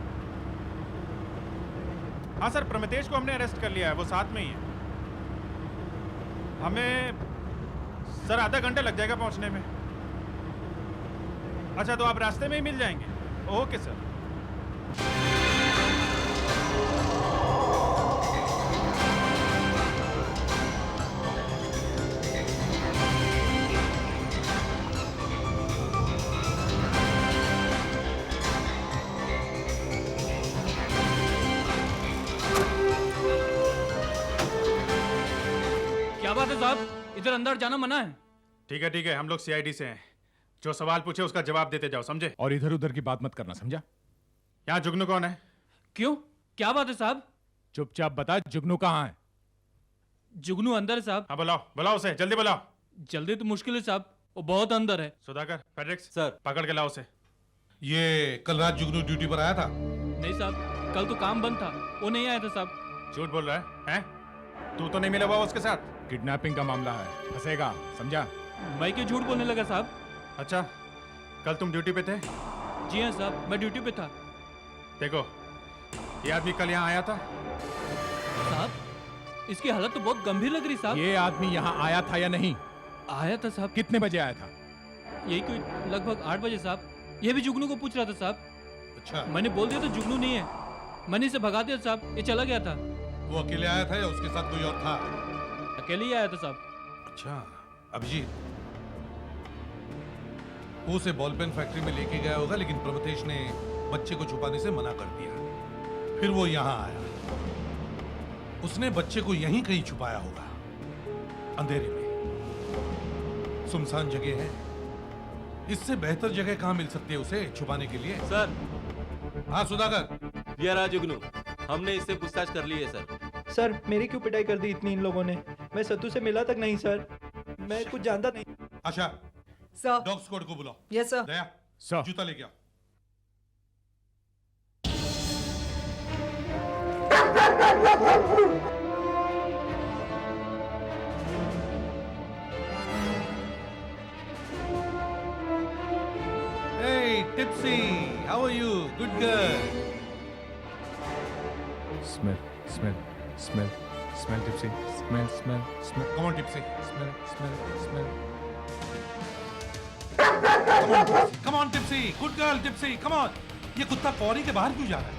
[SPEAKER 3] हाँ सर, प्रमितेश को हमने अरेस्ट कर लिया है, वो साथ में ही है। हमें सर आधा घंटा लग जाएगा पहुंचने में। अच्छा, तो आप रास्ते में ही मिल जाएंगे? Okay sir.
[SPEAKER 11] क्या बात है साहब, इधर अंदर जाना मना है।
[SPEAKER 3] ठीक है, हम लोग सीआईडी से हैं। जो सवाल पूछे उसका जवाब देते जाओ, समझे?
[SPEAKER 5] और इधर उधर की बात मत करना, समझा?
[SPEAKER 3] यहाँ जुगनू कौन है?
[SPEAKER 11] क्यों, क्या बात है साहब?
[SPEAKER 5] चुपचाप बता, जुगनू कहाँ है?
[SPEAKER 11] जुगनू अंदर है साहब।
[SPEAKER 3] हाँ, बुलाओ उसे, जल्दी बुलाओ।
[SPEAKER 11] जल्दी तो मुश्किल है साहब, वो बहुत अंदर है।
[SPEAKER 3] सुधाकर, फेड्रिक्स
[SPEAKER 11] सर।
[SPEAKER 3] पकड़ के लाओ उसे।
[SPEAKER 9] ये कल रात जुगनू ड्यूटी पर आया था?
[SPEAKER 11] नहीं साहब, कल तो काम बंद था, वो नहीं आया था साहब।
[SPEAKER 3] झूठ बोल रहा है, हैं? तू तो नहीं मिला हुआ उसके साथ?
[SPEAKER 5] किडनैपिंग का मामला है, फंसेगा, समझा?
[SPEAKER 11] मैं क्यों झूठ बोलने लगा साहब?
[SPEAKER 3] अच्छा, कल तुम ड्यूटी पे थे?
[SPEAKER 11] जी हाँ साहब, मैं ड्यूटी पे था।
[SPEAKER 3] देखो, ये आदमी कल यहाँ आया था?
[SPEAKER 11] साहब, इसकी हालत तो बहुत गंभीर लग रही साहब।
[SPEAKER 5] ये आदमी यहाँ आया था या नहीं?
[SPEAKER 11] आया था साहब।
[SPEAKER 5] कितने बजे आया था?
[SPEAKER 11] यही कोई लगभग 8 बजे साहब। ये भी जुगनू को पूछ रहा था साहब।
[SPEAKER 9] अच्छा,
[SPEAKER 11] मैंने बोल दिया था जुगनू नहीं है, मैंने इसे भगा दिया साहब, ये चला गया था।
[SPEAKER 9] वो अकेले आया था या उसके साथ कोई और था?
[SPEAKER 11] अकेले ही आया था साहब।
[SPEAKER 9] अच्छा, अभिजीत, वो उसे बॉल पेन फैक्ट्री में लेके गया होगा, लेकिन प्रभुतेश ने बच्चे को छुपाने से मना कर दिया। फिर वो यहाँ आया, उसने बच्चे को यहीं कहीं छुपाया होगा, अंधेरे में। सुनसान जगह है, इससे बेहतर जगह कहाँ मिल सकती है उसे छुपाने के लिए?
[SPEAKER 12] सर।
[SPEAKER 9] हाँ सुधाकर।
[SPEAKER 12] ये रहा जुगनू, हमने इससे पूछताछ कर ली है सर।
[SPEAKER 13] सर, मेरी क्यों पिटाई कर दी इतनी इन लोगों ने? मैं सत्तू से मिला तक नहीं सर, मैं कुछ जानता नहीं।
[SPEAKER 9] अच्छा,
[SPEAKER 8] सर।
[SPEAKER 9] डॉग स्क्वाड को बुलाओ।
[SPEAKER 8] Yes sir.
[SPEAKER 9] दया,
[SPEAKER 5] सर।
[SPEAKER 9] जूता लेके आओ। Hey, Tipsy, how are you? Good girl.
[SPEAKER 5] Smell, Tipsy. Smell.
[SPEAKER 9] Come on, Tipsy.
[SPEAKER 5] Smell.
[SPEAKER 9] Come on, Tipsy. Good girl, Tipsy. Come on. ये कुत्ता कौरी के बाहर क्यों जा रहा है?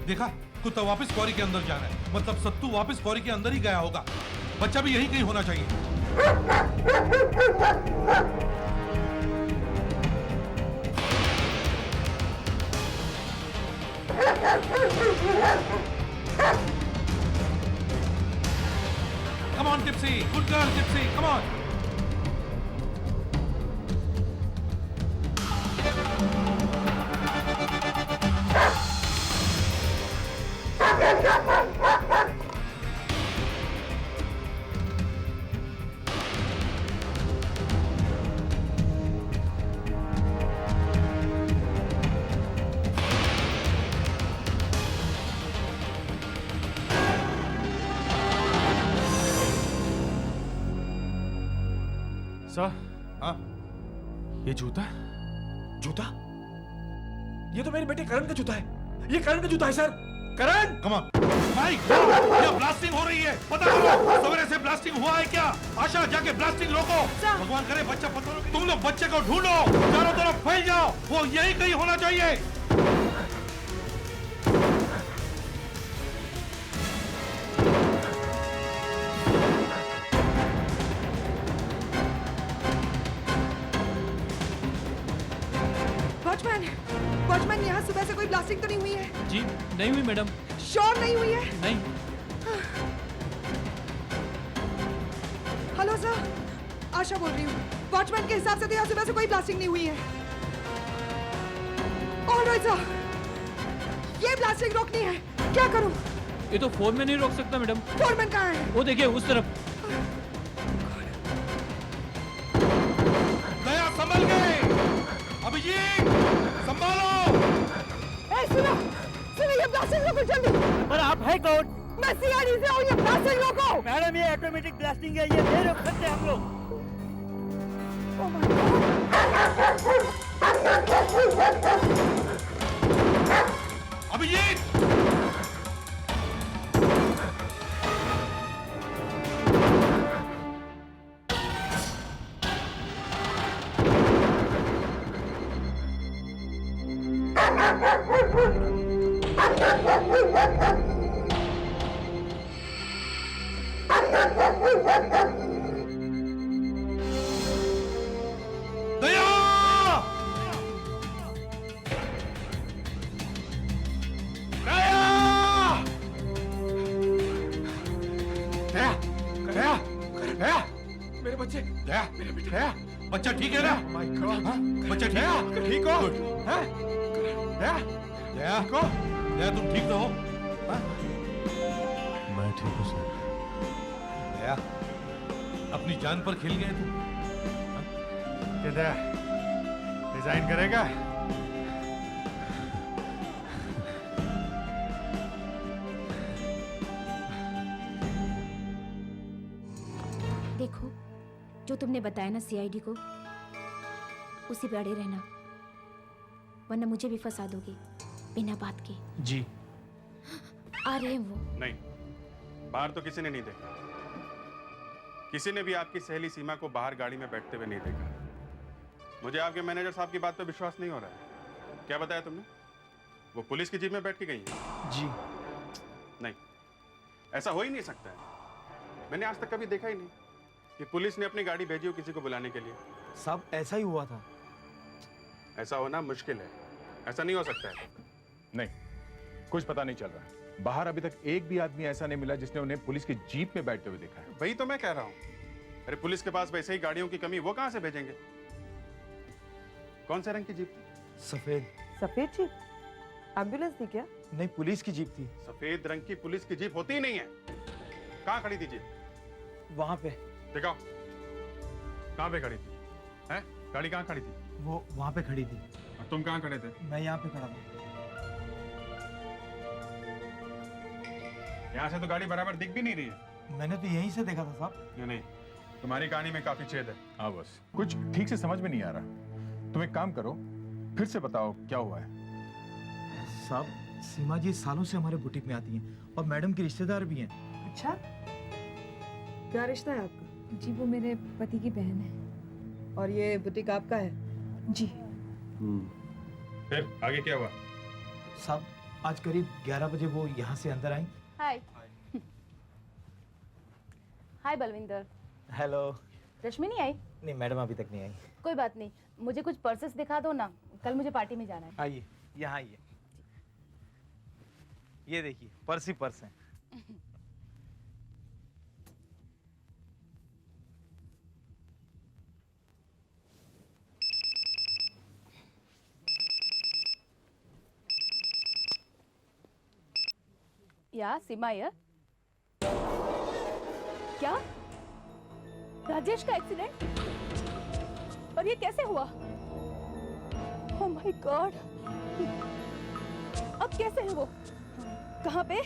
[SPEAKER 9] देखा, कुत्ता वापस कौरी के अंदर जा रहा है। मतलब सत्तू वापस कौरी के अंदर ही गया होगा। बच्चा भी यहीं कहीं होना चाहिए। Come on, Tipsy. Good girl, Tipsy. Come on.
[SPEAKER 3] Sir.
[SPEAKER 9] हाँ?
[SPEAKER 3] ये जूता?
[SPEAKER 6] जूता? ये तो मेरे बेटे करण का जूता है। ये करण का जूता है sir.
[SPEAKER 9] Karan come on mic, ये ब्लास्टिंग हो रही है, पता करो सवेरे से ब्लास्टिंग हुआ है क्या? आशा जाके ब्लास्टिंग रोको। भगवान करे बच्चा पता हो। तुम लोग बच्चे को ढूंढो, चारों तरफ फैल जाओ, वो यही कहीं होना चाहिए।
[SPEAKER 8] वॉचमैन, यहाँ सुबह से कोई ब्लास्टिंग तो नहीं हुई है?
[SPEAKER 11] जी नहीं हुई मैडम।
[SPEAKER 8] श्योर नहीं हुई है?
[SPEAKER 11] नहीं।
[SPEAKER 8] हेलो सर, आशा बोल रही हूँ। वॉचमैन के हिसाब से तो यहाँ सुबह से कोई ब्लास्टिंग नहीं हुई है। ऑलराइट सर, ये ब्लास्टिंग रोकनी है, क्या करूँ?
[SPEAKER 11] ये तो फोरमैन नहीं रोक सकता मैडम।
[SPEAKER 8] फोरमैन कहाँ है?
[SPEAKER 11] वो देखिए उस तरफ।
[SPEAKER 9] दया संभल गए, अभिजीत संभालो।
[SPEAKER 8] सुनो सुनो, ये ब्लास्टिंग रोको जल्दी।
[SPEAKER 14] पर आप है कौन?
[SPEAKER 8] मैं सीआईडी से हूँ, ये ब्लास्टिंग रोको।
[SPEAKER 14] मैडम ये ऑटोमेटिक ब्लास्टिंग है, ये नहीं रोक सकते हम लोग।
[SPEAKER 8] Oh my God.
[SPEAKER 9] अभिजीत
[SPEAKER 4] मेरे बच्चे,
[SPEAKER 9] दया,
[SPEAKER 4] मेरे बेटे,
[SPEAKER 9] दया, बच्चा ठीक है ना?
[SPEAKER 4] माय गॉड,
[SPEAKER 9] बच्चा ठीक है?
[SPEAKER 4] ठीक हो? हैं? दया,
[SPEAKER 9] दया को, दया तुम ठीक तो हो?
[SPEAKER 5] मैं ठीक हूँ सर।
[SPEAKER 9] दया, अपनी जान पर खेल गए तुम।
[SPEAKER 3] क्या दया डिजाइन करेगा?
[SPEAKER 15] देखो, जो तुमने बताया ना सीआईडी को, उसी पे अड़े रहना, वरना मुझे भी फंसा दोगे बिना बात के।
[SPEAKER 6] जी।
[SPEAKER 15] आ रहे हैं वो।
[SPEAKER 3] नहीं, बाहर तो किसी ने नहीं देखा। किसी ने भी आपकी सहेली सीमा को बाहर गाड़ी में बैठते हुए नहीं देखा। मुझे आपके मैनेजर साहब की बात पे विश्वास नहीं हो रहा है। क्या बताया तुमने? वो पुलिस की जीप में बैठ के गई है?
[SPEAKER 6] जी।
[SPEAKER 3] नहीं, ऐसा हो ही नहीं सकता है। मैंने आज तक कभी देखा ही नहीं कि पुलिस ने अपनी गाड़ी भेजी हो किसी को बुलाने के लिए।
[SPEAKER 6] साहब ऐसा ही हुआ था।
[SPEAKER 3] ऐसा होना मुश्किल है, ऐसा नहीं हो सकता है।
[SPEAKER 5] नहीं, कुछ पता नहीं चल रहा है। बाहर अभी तक एक भी आदमी ऐसा नहीं मिला जिसने उन्हें पुलिस की जीप में बैठते हुए देखा है।
[SPEAKER 3] वही तो मैं कह रहा हूँ। अरे पुलिस के पास वैसे ही गाड़ियों की कमी, वो कहां से भेजेंगे? कौन से रंग की जीप थी?
[SPEAKER 6] सफेद।
[SPEAKER 8] सफेद जीप? एम्बुलेंस थी क्या?
[SPEAKER 6] नहीं, पुलिस की जीप थी।
[SPEAKER 3] सफेद रंग की पुलिस की जीप होती ही नहीं है। कहाँ खड़ी थी जीप?
[SPEAKER 6] वहां पे।
[SPEAKER 3] दिखाओ, कहाँ पे खड़ी थी? हैं? गाड़ी कहाँ खड़ी थी?
[SPEAKER 6] वो वहां पे खड़ी थी।
[SPEAKER 3] और तुम कहाँ खड़े थे?
[SPEAKER 6] मैं यहाँ पे खड़ा था।
[SPEAKER 3] यहाँ से तो गाड़ी बराबर दिख भी नहीं रही है।
[SPEAKER 6] मैंने तो यहीं से देखा था साहब।
[SPEAKER 3] नहीं, तुम्हारी कहानी में काफी छेद है।
[SPEAKER 5] हाँ बस, कुछ ठीक से समझ में नहीं आ रहा। तुम एक काम करो, फिर से बताओ क्या हुआ है।
[SPEAKER 6] साहब, सीमा जी सालों से हमारे बुटीक में आती हैं और मैडम की रिश्तेदार भी हैं।
[SPEAKER 8] अच्छा, क्या रिश्ता है आपका?
[SPEAKER 15] जी वो मेरे पति की बहन है।
[SPEAKER 8] और ये बुटीक आपका है?
[SPEAKER 15] जी।
[SPEAKER 3] फिर आगे क्या हुआ?
[SPEAKER 6] साहब, आज करीब 11 बजे वो यहाँ से अंदर आई।
[SPEAKER 16] हाय। हाय बलविंदर।
[SPEAKER 6] हेलो।
[SPEAKER 16] रश्मि नहीं आई?
[SPEAKER 6] नहीं मैडम, अभी तक नहीं आई।
[SPEAKER 16] कोई बात नहीं, मुझे कुछ पर्सेस दिखा दो ना, कल मुझे पार्टी में जाना है।
[SPEAKER 6] आइए, यहाँ आइए। ये देखिए, पर्स ही पर्स है।
[SPEAKER 16] या सीमा यार, क्या राजेश का एक्सीडेंट? और ये कैसे हुआ? ओह माय गॉड, अब कैसे है वो? कहाँ पे?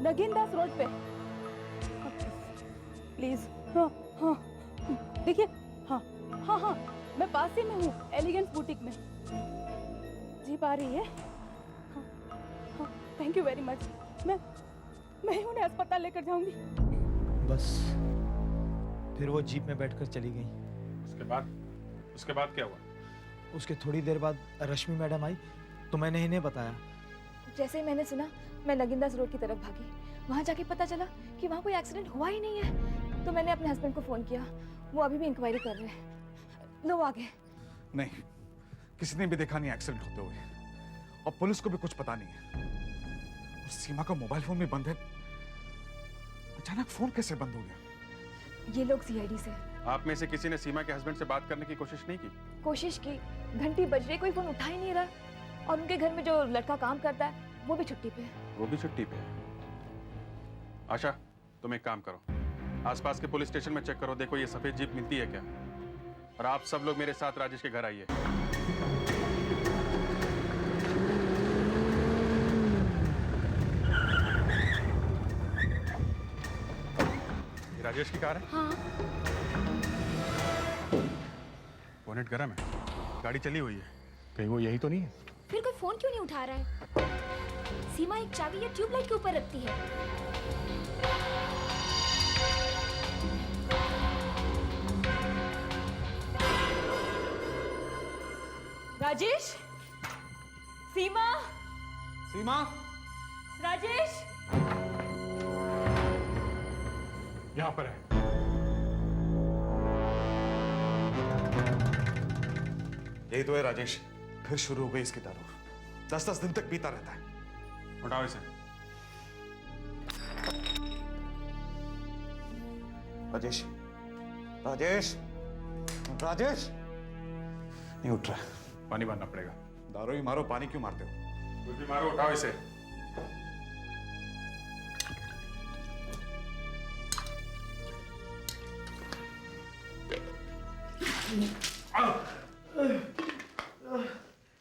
[SPEAKER 16] नगीनदास रोड पे। प्लीज। हाँ हाँ, देखिए। हाँ हाँ हाँ, मैं पास ही में हूँ, एलिगेंस बुटीक में। जीप आ रही है। हाँ, हाँ। Thank you very much. मैं ही उन्हें अस्पताल लेकर जाऊंगी।
[SPEAKER 6] बस फिर वो जीप में बैठकर चली गई।
[SPEAKER 3] उसके बाद क्या हुआ?
[SPEAKER 6] उसके थोड़ी देर बाद रश्मि मैडम आई तो मैंने इन्हें बताया।
[SPEAKER 17] जैसे ही मैंने सुना मैं नगिनदास रोड की तरफ भागी। वहाँ जाके पता चला कि वहाँ कोई एक्सीडेंट हुआ ही नहीं है। तो मैंने अपने हस्बैंड को फोन किया, वो अभी भी इंक्वायरी कर रहे हैं। लो आगे।
[SPEAKER 18] नहीं, किसी ने भी देखा नहीं एक्सीडेंट होते हुए, और पुलिस को भी कुछ पता नहीं है। और सीमा का मोबाइल फोन भी बंद है। अचानक फोन कैसे बंद हो गया?
[SPEAKER 17] ये लोग सीआईडी से।
[SPEAKER 3] आप में से किसी ने सीमा के हस्बैंड से बात करने की कोशिश नहीं की?
[SPEAKER 17] कोशिश की, घंटी बज रही, कोई फोन उठा ही नहीं रहा। और उनके घर में जो लड़का काम करता है वो भी छुट्टी पे है।
[SPEAKER 3] वो भी छुट्टी पे है? आशा, तुम एक काम करो, आसपास के पुलिस स्टेशन में चेक करो, देखो ये सफेद जीप मिलती है क्या। और आप सब लोग मेरे साथ राजेश के घर आइए। ये राजेश की कार है?
[SPEAKER 15] हाँ।
[SPEAKER 3] बोनेट गरम है, गाड़ी चली हुई है। कहीं वो यही तो नहीं है?
[SPEAKER 15] फिर कोई फोन क्यों नहीं उठा रहा है? सीमा एक चाबी या ट्यूबलाइट के ऊपर रखती है।
[SPEAKER 16] राजेश, सीमा,
[SPEAKER 18] सीमा,
[SPEAKER 16] राजेश,
[SPEAKER 5] यहाँ पर है।
[SPEAKER 18] यही तो है राजेश, फिर शुरू हो गई इसकी दारू। 10-10 दिन तक पीता रहता है।
[SPEAKER 3] उठाओ इसे।
[SPEAKER 18] राजेश, राजेश, राजेश, नहीं उठ रहा है।
[SPEAKER 5] पानी मारना पड़ेगा।
[SPEAKER 18] दारू ही मारो, पानी क्यों मारते हो?
[SPEAKER 3] कुछ भी मारो, उठाओ इसे।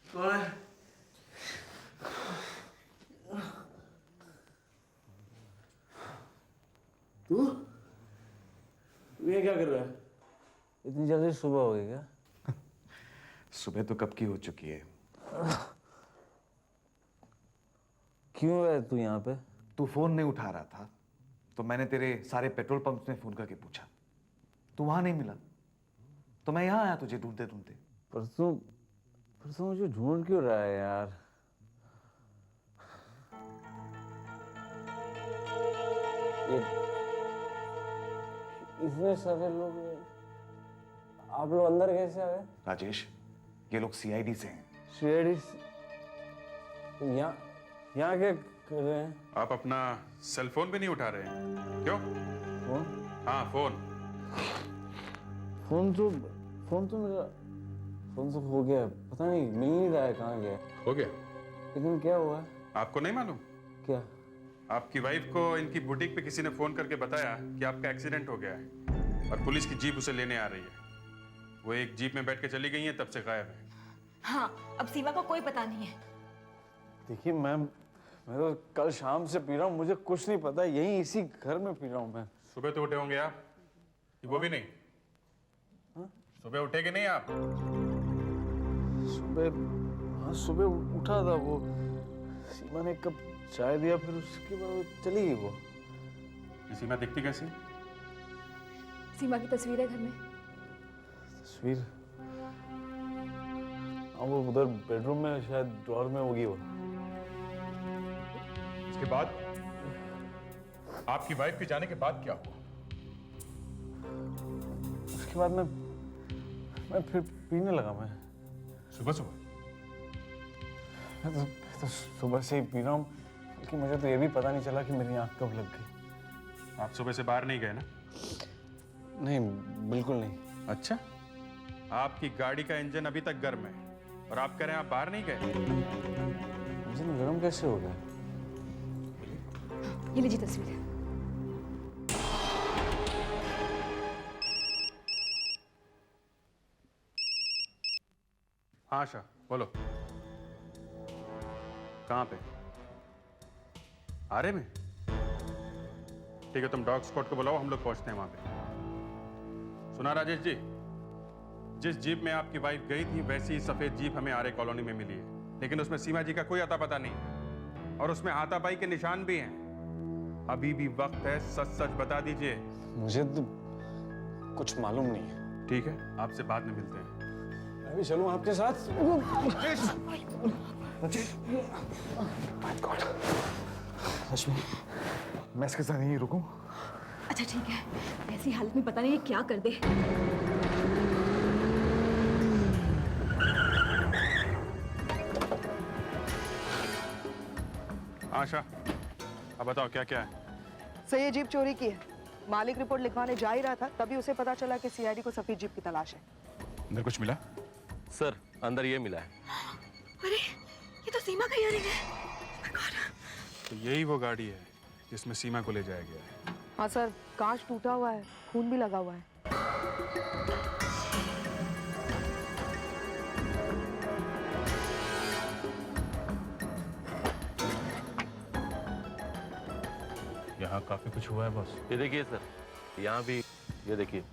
[SPEAKER 19] कौन है? तू ये क्या कर रहा है? इतनी जल्दी सुबह हो गई क्या?
[SPEAKER 18] सुबह तो कब की हो चुकी है।
[SPEAKER 19] क्यों है तू यहाँ पे?
[SPEAKER 18] तू फोन नहीं उठा रहा था तो मैंने तेरे सारे पेट्रोल पंप्स में फोन करके पूछा, तू वहां नहीं मिला तो मैं यहाँ आया तुझे ढूंढते ढूंढते।
[SPEAKER 19] पर तू मुझे ढूंढ क्यों रहा है यार? इतने सारे लोग, आप लोग अंदर कैसे आ गए?
[SPEAKER 18] राजेश, ये लोग सीआईडी से हैं।
[SPEAKER 19] सीआईडी यहाँ क्या कर रहे हैं?
[SPEAKER 3] आप अपना सेल फोन भी नहीं उठा रहे हैं, क्यों?
[SPEAKER 19] फोन?
[SPEAKER 3] हाँ, फोन
[SPEAKER 19] तो मेरा फोन तो हो गया, पता नहीं मिल नहीं रहा है, कहाँ गया?
[SPEAKER 3] हो गया?
[SPEAKER 19] लेकिन क्या हुआ?
[SPEAKER 3] आपको नहीं मालूम?
[SPEAKER 19] क्या?
[SPEAKER 3] आपकी वाइफ को इनकी बुटीक पे किसी ने फोन करके बताया कि आपका एक्सीडेंट हो गया है और पुलिस की जीप उसे लेने आ रही है। वो एक जीप में बैठ के चली गई है, तब से गायब है।
[SPEAKER 17] हाँ, अब सीमा को कोई पता नहीं है।
[SPEAKER 19] देखिए मैं तो कल शाम से पी रहा हूँ, मुझे कुछ नहीं पता, यहीं इसी घर में पी रहा हूँ मैं।
[SPEAKER 3] सुबह तो उठे होंगे आप? वो भी नहीं?
[SPEAKER 19] हाँ?
[SPEAKER 3] सुबह उठे कि नहीं आप?
[SPEAKER 19] सुबह उठा था। वो सीमा ने कब चाय दिया, फिर उसके बाद वो चली गई। वो
[SPEAKER 3] सीमा दिखती कैसी?
[SPEAKER 17] सीमा की तस्वीर है घर में।
[SPEAKER 19] तस्वीर? हाँ, वो उधर बेडरूम में शायद ड्रॉअर में होगी वो।
[SPEAKER 5] उसके बाद आपकी वाइफ के जाने के बाद क्या हुआ?
[SPEAKER 19] उसके बाद मैं फिर पीने लगा। मैं
[SPEAKER 5] सुबह
[SPEAKER 19] तो सुबह से ही पी रहा हूँ, लेकिन मुझे तो ये भी पता नहीं चला कि मेरी आँख कब लग गई।
[SPEAKER 3] आप सुबह से बाहर नहीं गए ना?
[SPEAKER 19] नहीं, बिल्कुल नहीं।
[SPEAKER 3] अच्छा, आपकी गाड़ी का इंजन अभी तक गर्म है और आप कह रहे हैं आप बाहर नहीं गए?
[SPEAKER 19] इंजन गर्म कैसे हो गया?
[SPEAKER 17] ये लीजिए तस्वीर।
[SPEAKER 3] हाँ आशा, बोलो। कहाँ पे? आरे में? ठीक है, तुम डॉग स्क्वाड को बुलाओ, हम लोग पहुंचते हैं वहां पे। सुना राजेश जी, जिस जीप में आपकी वाइफ गई थी वैसी ही सफेद जीप हमें आरे कॉलोनी में मिली है, लेकिन उसमें सीमा जी का कोई अता पता नहीं। और उसमें हाथापाई के निशान भी हैं। अभी भी वक्त है, सच सच बता दीजिए।
[SPEAKER 19] मुझे तो कुछ मालूम नहीं है।
[SPEAKER 3] ठीक है, आपसे बाद में मिलते हैं।
[SPEAKER 19] मैं भी चलूं आपके साथ?
[SPEAKER 18] रश्मि, मैं इसके साथ यहीं रुकूं?
[SPEAKER 17] अच्छा ठीक है, ऐसी हालत में पता नहीं ये क्या कर दे।
[SPEAKER 3] आशा, अब बताओ क्या क्या है?
[SPEAKER 8] सर ये जीप चोरी की है। मालिक रिपोर्ट लिखवाने जा ही रहा था, तभी उसे पता चला कि सीआईडी को सफेद जीप की तलाश है।
[SPEAKER 18] अंदर कुछ मिला?
[SPEAKER 12] सर अंदर ये मिला है।
[SPEAKER 17] अरे ये तो सीमा का इयरिंग है।
[SPEAKER 3] तो यही वो गाड़ी है जिसमें सीमा को ले जाया गया है।
[SPEAKER 8] हाँ सर, कांच टूटा हुआ है, खून भी लगा हुआ है।
[SPEAKER 5] यहाँ काफी कुछ हुआ है बॉस।
[SPEAKER 12] ये देखिए सर, यहाँ भी ये देखिए।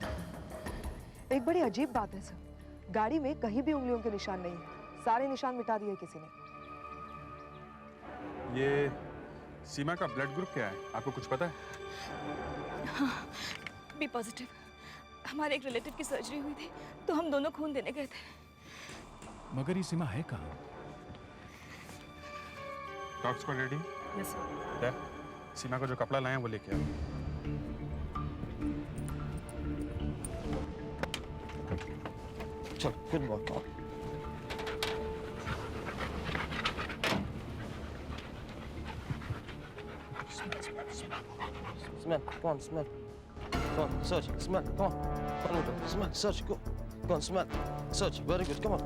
[SPEAKER 8] एक बड़ी अजीब बात है सर, गाड़ी में कहीं भी उंगलियों के निशान नहीं है। सारे निशान मिटा दिए किसी ने।
[SPEAKER 3] ये सीमा का ब्लड ग्रुप क्या है, आपको कुछ पता है?
[SPEAKER 17] हाँ, बी पॉजिटिव। हमारे एक रिलेटिव की सर्जरी हुई थी, तो हम दोनों खून देने गए थे।
[SPEAKER 5] मगर ये सीमा है कहाँ?
[SPEAKER 3] डॉक्टर्स को रेडी?
[SPEAKER 8] Yes sir.
[SPEAKER 3] सीमा को जो कपड़ा लाए हैं वो लेके आओ।
[SPEAKER 6] चल, good work. Smell, come on, smell. Come on, search, smell, come on. Come on, smell, search, go. Go on, smell, search, very good, come on.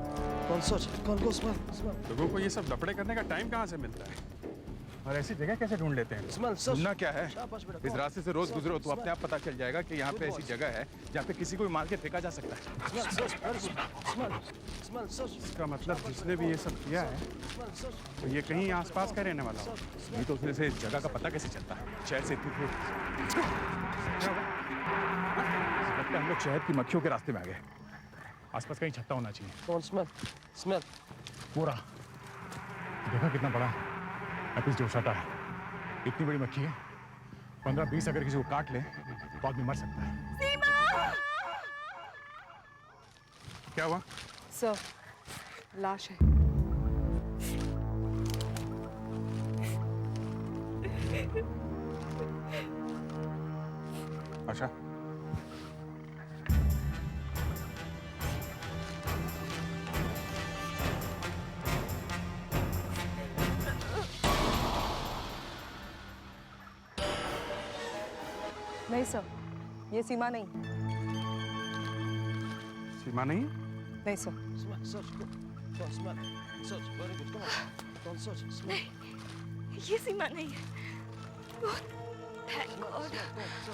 [SPEAKER 6] Go on, search, go on, go, smell, smell.
[SPEAKER 3] लोगों को ये सब लफड़े करने का time कहाँ से मिलता है? और ऐसी जगह कैसे ढूंढ लेते हैं?
[SPEAKER 18] ढूंढना क्या है? इस रास्ते से रोज गुजरो तो अपने आप पता चल जाएगा कि यहाँ पे ऐसी जगह है जहाँ पे किसी को भी मार के फेंका जा सकता है।
[SPEAKER 3] इसका मतलब जिसने भी ये सब किया है तो ये कहीं आसपास का रहने वाला हो।
[SPEAKER 18] नहीं तो फिर से इस जगह का पता कैसे चलता है? शहर से इतनी दूर। लगता है हम लोग शहद की मक्खियों के रास्ते में आ गए। आसपास कहीं छत्ता होना चाहिए। पूरा देखा कितना बड़ा एपिस जोशाटा है। इतनी बड़ी मक्खी है, 15-20 अगर किसी को काट ले तो आदमी मर सकता है।
[SPEAKER 3] क्या हुआ?
[SPEAKER 8] सर, लाश है।
[SPEAKER 3] आशा,
[SPEAKER 8] नहीं सर, ये सीमा नहीं।
[SPEAKER 3] सीमा नहीं?
[SPEAKER 8] नहीं सर।
[SPEAKER 17] नहीं, ये सीमा नहीं है। Thank God.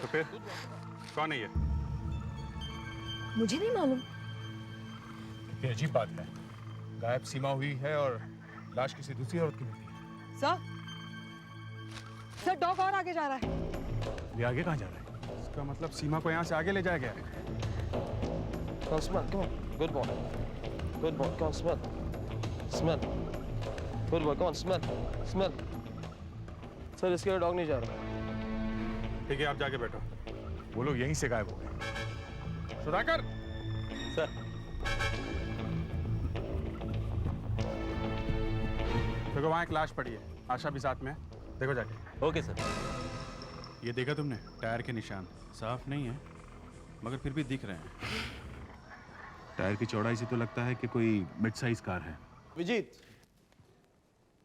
[SPEAKER 3] तो फिर कौन है ये?
[SPEAKER 17] मुझे नहीं मालूम।
[SPEAKER 5] कितनी अजीब बात है, गायब सीमा हुई है और लाश किसी दूसरी औरत की मिलती है।
[SPEAKER 8] सर, डॉग और आगे जा रहा है।
[SPEAKER 5] ये आगे कहाँ जा रहा है?
[SPEAKER 3] इसका मतलब सीमा को यहाँ से आगे ले जाया गया है।
[SPEAKER 6] Come on, smell, come on. Good boy. Good boy, come on, smell. Smell. Good boy, come on, smell. Smell. Sir इसके लिए डॉग नहीं जा रहा।
[SPEAKER 3] ठीक है, आप जाके बैठो।
[SPEAKER 5] वो लोग यहीं से गायब हो गए।
[SPEAKER 3] सुधाकर!
[SPEAKER 12] सर।
[SPEAKER 3] देखो वहाँ एक लाश पड़ी है, आशा भी साथ में है। देखो जाके।
[SPEAKER 12] Okay sir.
[SPEAKER 3] ये देखा तुमने? टायर के निशान साफ नहीं है मगर फिर भी दिख रहे हैं।
[SPEAKER 5] टायर की चौड़ाई से तो लगता है कि कोई मिड साइज कार है।
[SPEAKER 20] विजीत,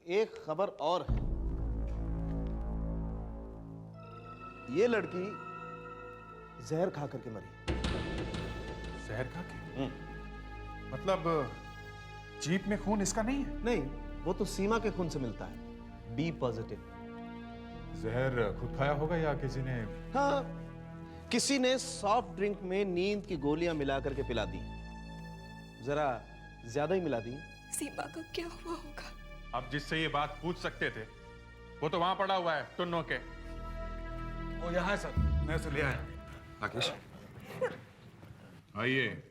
[SPEAKER 20] एक खबर और है। ये लड़की जहर खा करके मरी।
[SPEAKER 3] जहर खा के? मतलब जीप में खून इसका नहीं है?
[SPEAKER 20] नहीं, वो तो सीमा के खून से मिलता है। B positive.
[SPEAKER 5] जहर खुद खाया होगा या किसी ने?
[SPEAKER 20] हाँ, किसी ने सॉफ्ट ड्रिंक में नींद की गोलियां मिला करके पिला दी। जरा ज्यादा ही मिला दी।
[SPEAKER 17] सीमा का क्या हुआ होगा?
[SPEAKER 3] अब जिससे ये बात पूछ सकते थे वो तो वहां पड़ा हुआ है टुन्नो के।
[SPEAKER 18] वो यहाँ है सर, मैं उसे ले आया। राकेश,
[SPEAKER 5] आइए,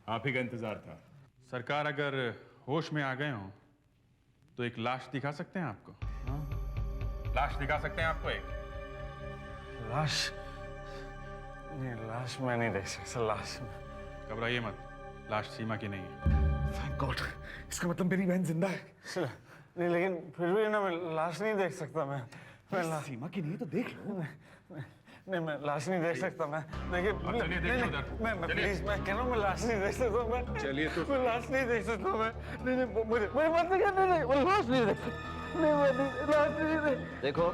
[SPEAKER 5] आप ही का इंतजार था।
[SPEAKER 3] सरकार अगर होश में आ गए हो तो एक लाश दिखा सकते हैं आपको? हाँ? लाश दिखा सकते हैं आपको एक?
[SPEAKER 19] लाश नहीं, लाश मैं नहीं देख सकता। लाश
[SPEAKER 3] घबराइए मत, लाश सीमा की नहीं है।
[SPEAKER 18] थैंक गॉड, इसका मतलब मेरी बहन जिंदा है।
[SPEAKER 19] नहीं, लेकिन फिर भी ना मैं लाश नहीं देख सकता। मैं
[SPEAKER 18] सीमा की नहीं है तो देख लो।
[SPEAKER 19] नहीं, मैं लाश नहीं देख सकता। मैं देखिए,
[SPEAKER 3] चलिए देखिए उधर।
[SPEAKER 19] मैं प्लीज, मैं कह रहा हूँ मैं लाश नहीं देख सकता। मैं
[SPEAKER 3] चलिए तो।
[SPEAKER 19] मैं लाश नहीं देख सकता। मैं नहीं, मुझे मत दिखा। नहीं, मैं लाश नहीं देख सकता। नहीं, मैं लाश नहीं देख।
[SPEAKER 20] देखो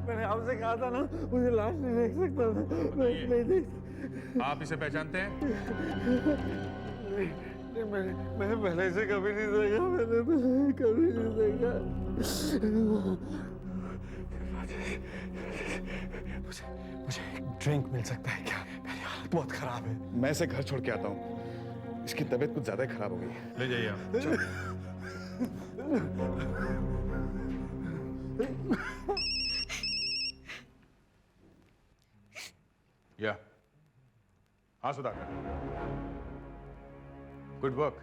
[SPEAKER 19] मैंने आपसे कहा था ना, मुझे लाश नहीं देख सकता। मैं नहीं देख।
[SPEAKER 3] आप इसे पहचानते हैं?
[SPEAKER 19] नहीं, मैंने पहले से कभी नहीं देखा। मैंने पहले कभी नहीं देखा।
[SPEAKER 18] मुझे एक ड्रिंक मिल सकता है क्या? मेरी हालत बहुत खराब है। मैं इसे घर छोड़ के आता हूँ। इसकी तबीयत कुछ ज्यादा खराब हो गई है।
[SPEAKER 3] ले जाइए आप।
[SPEAKER 5] या हाँ सुधाकर, गुड वर्क।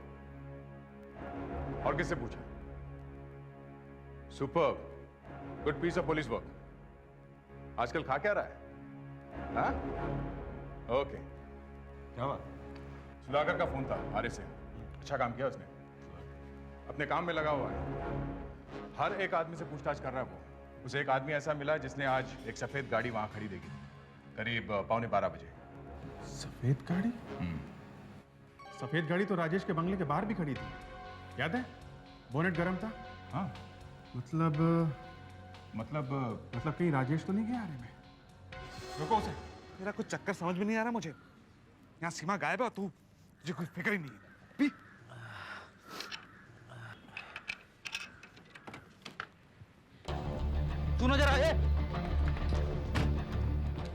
[SPEAKER 5] और किससे पूछा? Superb, good piece of police work. आजकल खा क्या रहा है? हाँ? ओके, क्या बात? सुधाकर का फोन था आर्य से। अच्छा काम किया उसने, अपने काम में लगा हुआ है। हर एक आदमी से पूछताछ कर रहा है वो। उसे एक आदमी ऐसा मिला जिसने आज एक सफेद गाड़ी वहां खड़ी देखी करीब 11:15 बजे।
[SPEAKER 3] सफेद गाड़ी? सफेद गाड़ी तो राजेश के बंगले के बाहर भी खड़ी थी, याद है? बोनेट गर्म था।
[SPEAKER 5] हाँ,
[SPEAKER 3] मतलब कहीं राजेश तो नहीं गया आरे में?
[SPEAKER 18] रुको उसे, मेरा कुछ चक्कर समझ में नहीं आ रहा मुझे। यहाँ सीमा गायब है, तू तुझे कोई फिक्र ही नहीं है। पी।
[SPEAKER 14] तू नजर आए?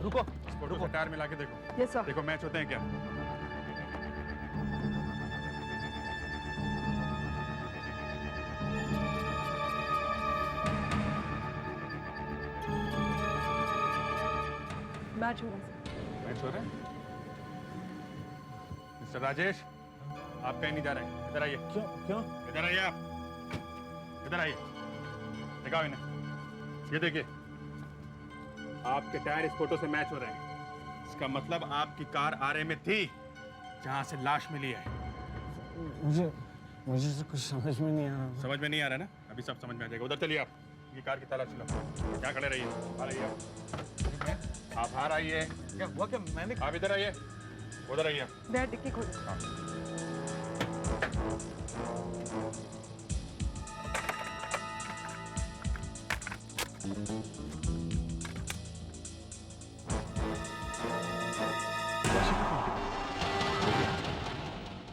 [SPEAKER 14] रुको
[SPEAKER 3] फोटो से टायर मिला के देखो।
[SPEAKER 8] Yes sir.
[SPEAKER 3] देखो मैच होते हैं क्या?
[SPEAKER 8] मैच हो रहा है।
[SPEAKER 3] मैच हो रहा है? मिस्टर राजेश, आप कहीं नहीं जा रहे हैं। इधर आइए।
[SPEAKER 19] क्यों?
[SPEAKER 3] इधर आइए आप। इधर आइए। दिखाओ इन्हें। ये देखिए, आपके टायर इस फोटो से मैच हो रहे हैं। इसका मतलब आपकी कार आरे में थी जहां से लाश मिली है।
[SPEAKER 19] मुझे तो कुछ समझ में नहीं आ रहा।
[SPEAKER 3] समझ में नहीं आ रहा ना? अभी सब समझ में आ जाएगा। उधर चलिए आप, ये कार की तलाशी लो। क्या खड़े रहिए, बाहर आइए आप बाहर आइए।
[SPEAKER 18] क्या हुआ? क्या मैंने?
[SPEAKER 3] आप इधर आइए, उधर आइए।
[SPEAKER 8] डैड डिक्की खोलो।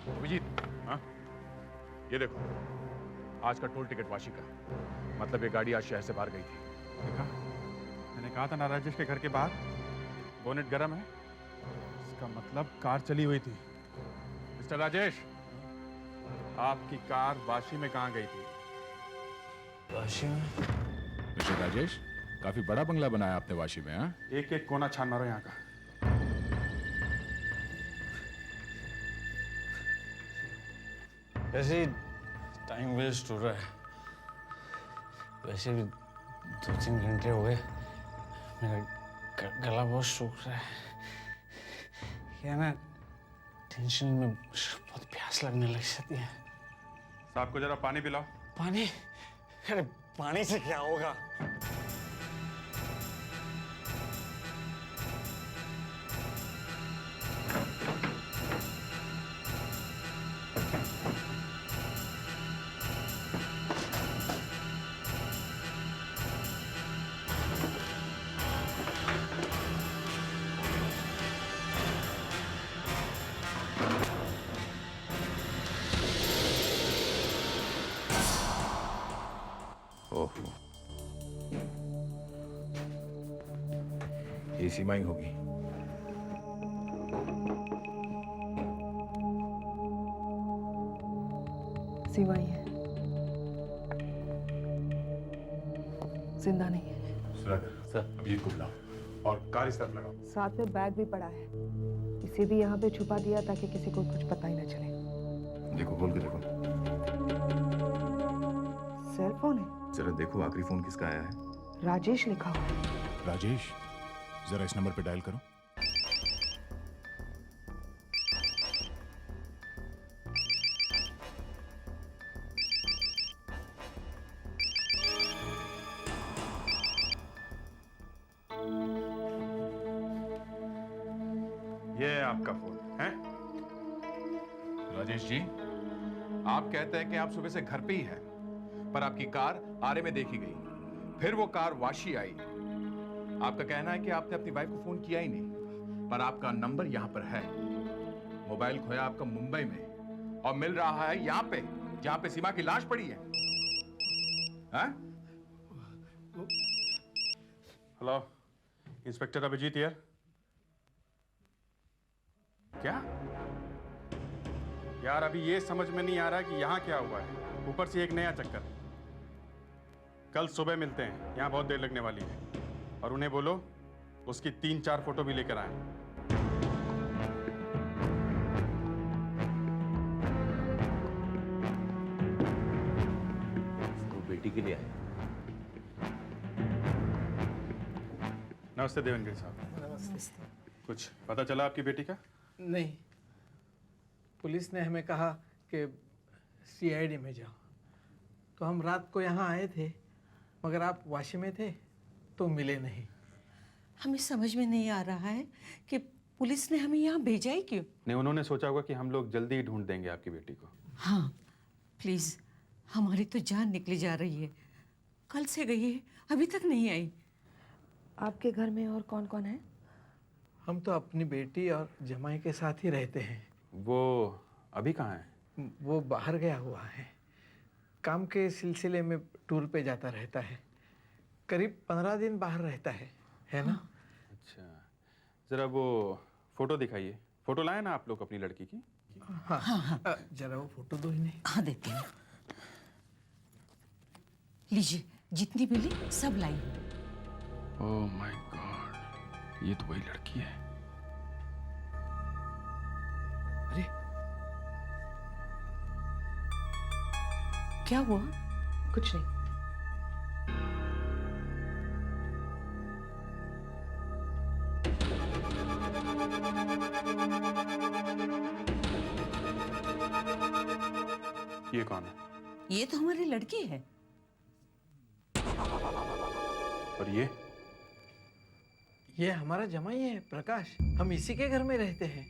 [SPEAKER 5] अभिजीत, हाँ, ये देखो, आज का टोल टिकट वाशी का। मतलब ये गाड़ी आज शहर से बाहर गई थी।
[SPEAKER 3] देखा, मैंने कहा था ना राजेश के घर के बाहर बोनेट गर्म है। इसका मतलब कार चली हुई थी। मिस्टर राजेश, आपकी कार वाशी में कहाँ गई थी?
[SPEAKER 19] वाशी में?
[SPEAKER 5] मिस्टर राजेश, काफी बड़ा बंगला बनाया आपने वाशी में। हाँ,
[SPEAKER 3] एक एक कोना छान मारो यहाँ का।
[SPEAKER 19] वैसे टाइम वेस्ट हो रहा है। वैसे भी 2-3 घंटे हो गए, मेरा गला बहुत सूख रहा है। क्या ना, टेंशन में बहुत प्यास लगने लग जाती है।
[SPEAKER 3] साहब को जरा पानी पिलाओ।
[SPEAKER 19] पानी? अरे पानी से क्या होगा?
[SPEAKER 5] ओहो, ये सीमा ही होगी।
[SPEAKER 8] सीमा ही है, जिंदा नहीं है।
[SPEAKER 5] सर, अभिजीत को बुलाओ और कार इस तरफ लगाओ।
[SPEAKER 8] साथ में बैग भी पड़ा है। इसे भी यहाँ पे छुपा दिया ताकि किसी को कुछ पता ही ना चले।
[SPEAKER 5] देखो, खोल के देखो।
[SPEAKER 8] सेल फोन है।
[SPEAKER 5] जरा देखो आखिरी फोन किसका आया है।
[SPEAKER 8] राजेश लिखा हुआ है।
[SPEAKER 5] राजेश, जरा इस नंबर पे डायल करो।
[SPEAKER 3] ये है आपका फोन है।
[SPEAKER 5] राजेश जी, आप कहते हैं कि आप सुबह से घर पे ही हैं, पर आपकी कार आरे में देखी गई, फिर वो कार वाशी आई। आपका कहना है कि आपने अपनी वाइफ को फोन किया ही नहीं, पर आपका नंबर यहां पर है। मोबाइल खोया आपका मुंबई में और मिल रहा है यहां पे, जहां पे सीमा की लाश पड़ी है।
[SPEAKER 3] Hello, inspector Abhijeet here. क्या यार, अभी ये समझ में नहीं आ रहा कि यहाँ क्या हुआ है, ऊपर से एक नया चक्कर। कल सुबह मिलते हैं, यहाँ बहुत देर लगने वाली है। और उन्हें बोलो उसकी 3-4 फोटो भी लेकर आए।
[SPEAKER 12] वो बेटी के लिए आए।
[SPEAKER 3] नमस्ते देवेंद्र साहब।
[SPEAKER 13] नमस्ते।
[SPEAKER 3] कुछ पता चला आपकी बेटी का?
[SPEAKER 13] नहीं, पुलिस ने हमें कहा कि सीआईडी में जाओ, तो हम रात को यहाँ आए थे, मगर आप वाशी में थे तो मिले नहीं।
[SPEAKER 21] हमें समझ में नहीं आ रहा है कि पुलिस ने हमें यहाँ भेजा ही क्यों।
[SPEAKER 3] नहीं, उन्होंने सोचा होगा कि हम लोग जल्दी ही ढूंढ देंगे आपकी बेटी को।
[SPEAKER 21] हाँ प्लीज, हमारी तो जान निकली जा रही है। कल से गई है, अभी तक नहीं आई।
[SPEAKER 8] आपके घर में और कौन कौन है?
[SPEAKER 13] हम तो अपनी बेटी और जमाई के साथ ही रहते हैं।
[SPEAKER 3] वो अभी कहाँ है?
[SPEAKER 13] वो बाहर गया हुआ है, काम के सिलसिले में टूर पे जाता रहता है। करीब 15 दिन बाहर रहता है ना?
[SPEAKER 3] अच्छा, जरा वो फोटो दिखाइए। फोटो लाए ना आप लोग अपनी लड़की की?
[SPEAKER 13] हाँ हाँ, जरा वो फोटो दो इन्हें।
[SPEAKER 21] हाँ देती हूँ। लीजिए, जितनी मिली सब लाई।
[SPEAKER 3] ओह माय गॉड, ये तो वही लड़की है।
[SPEAKER 13] अरे
[SPEAKER 21] क्या हुआ?
[SPEAKER 8] कुछ नहीं।
[SPEAKER 3] ये कौन है?
[SPEAKER 21] ये तो हमारी लड़की है।
[SPEAKER 3] और ये
[SPEAKER 13] हमारा जमाई है प्रकाश, हम इसी के घर में रहते हैं।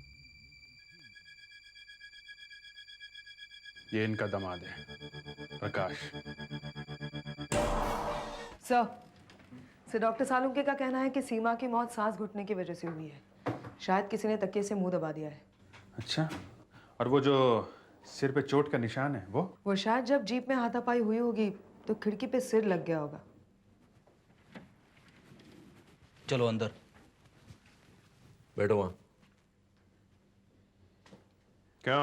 [SPEAKER 3] ये इनका दामाद है प्रकाश।
[SPEAKER 8] सर, डॉक्टर सालुंके का कहना है कि सीमा की मौत सांस घुटने की वजह से हुई है। शायद किसी ने तकिए से मुंह दबा दिया है।
[SPEAKER 3] अच्छा, और वो जो सिर पे चोट का निशान है वो
[SPEAKER 8] शायद जब जीप में हाथापाई हुई होगी तो खिड़की पे सिर लग गया होगा।
[SPEAKER 12] चलो अंदर बैठो। वहां
[SPEAKER 3] क्या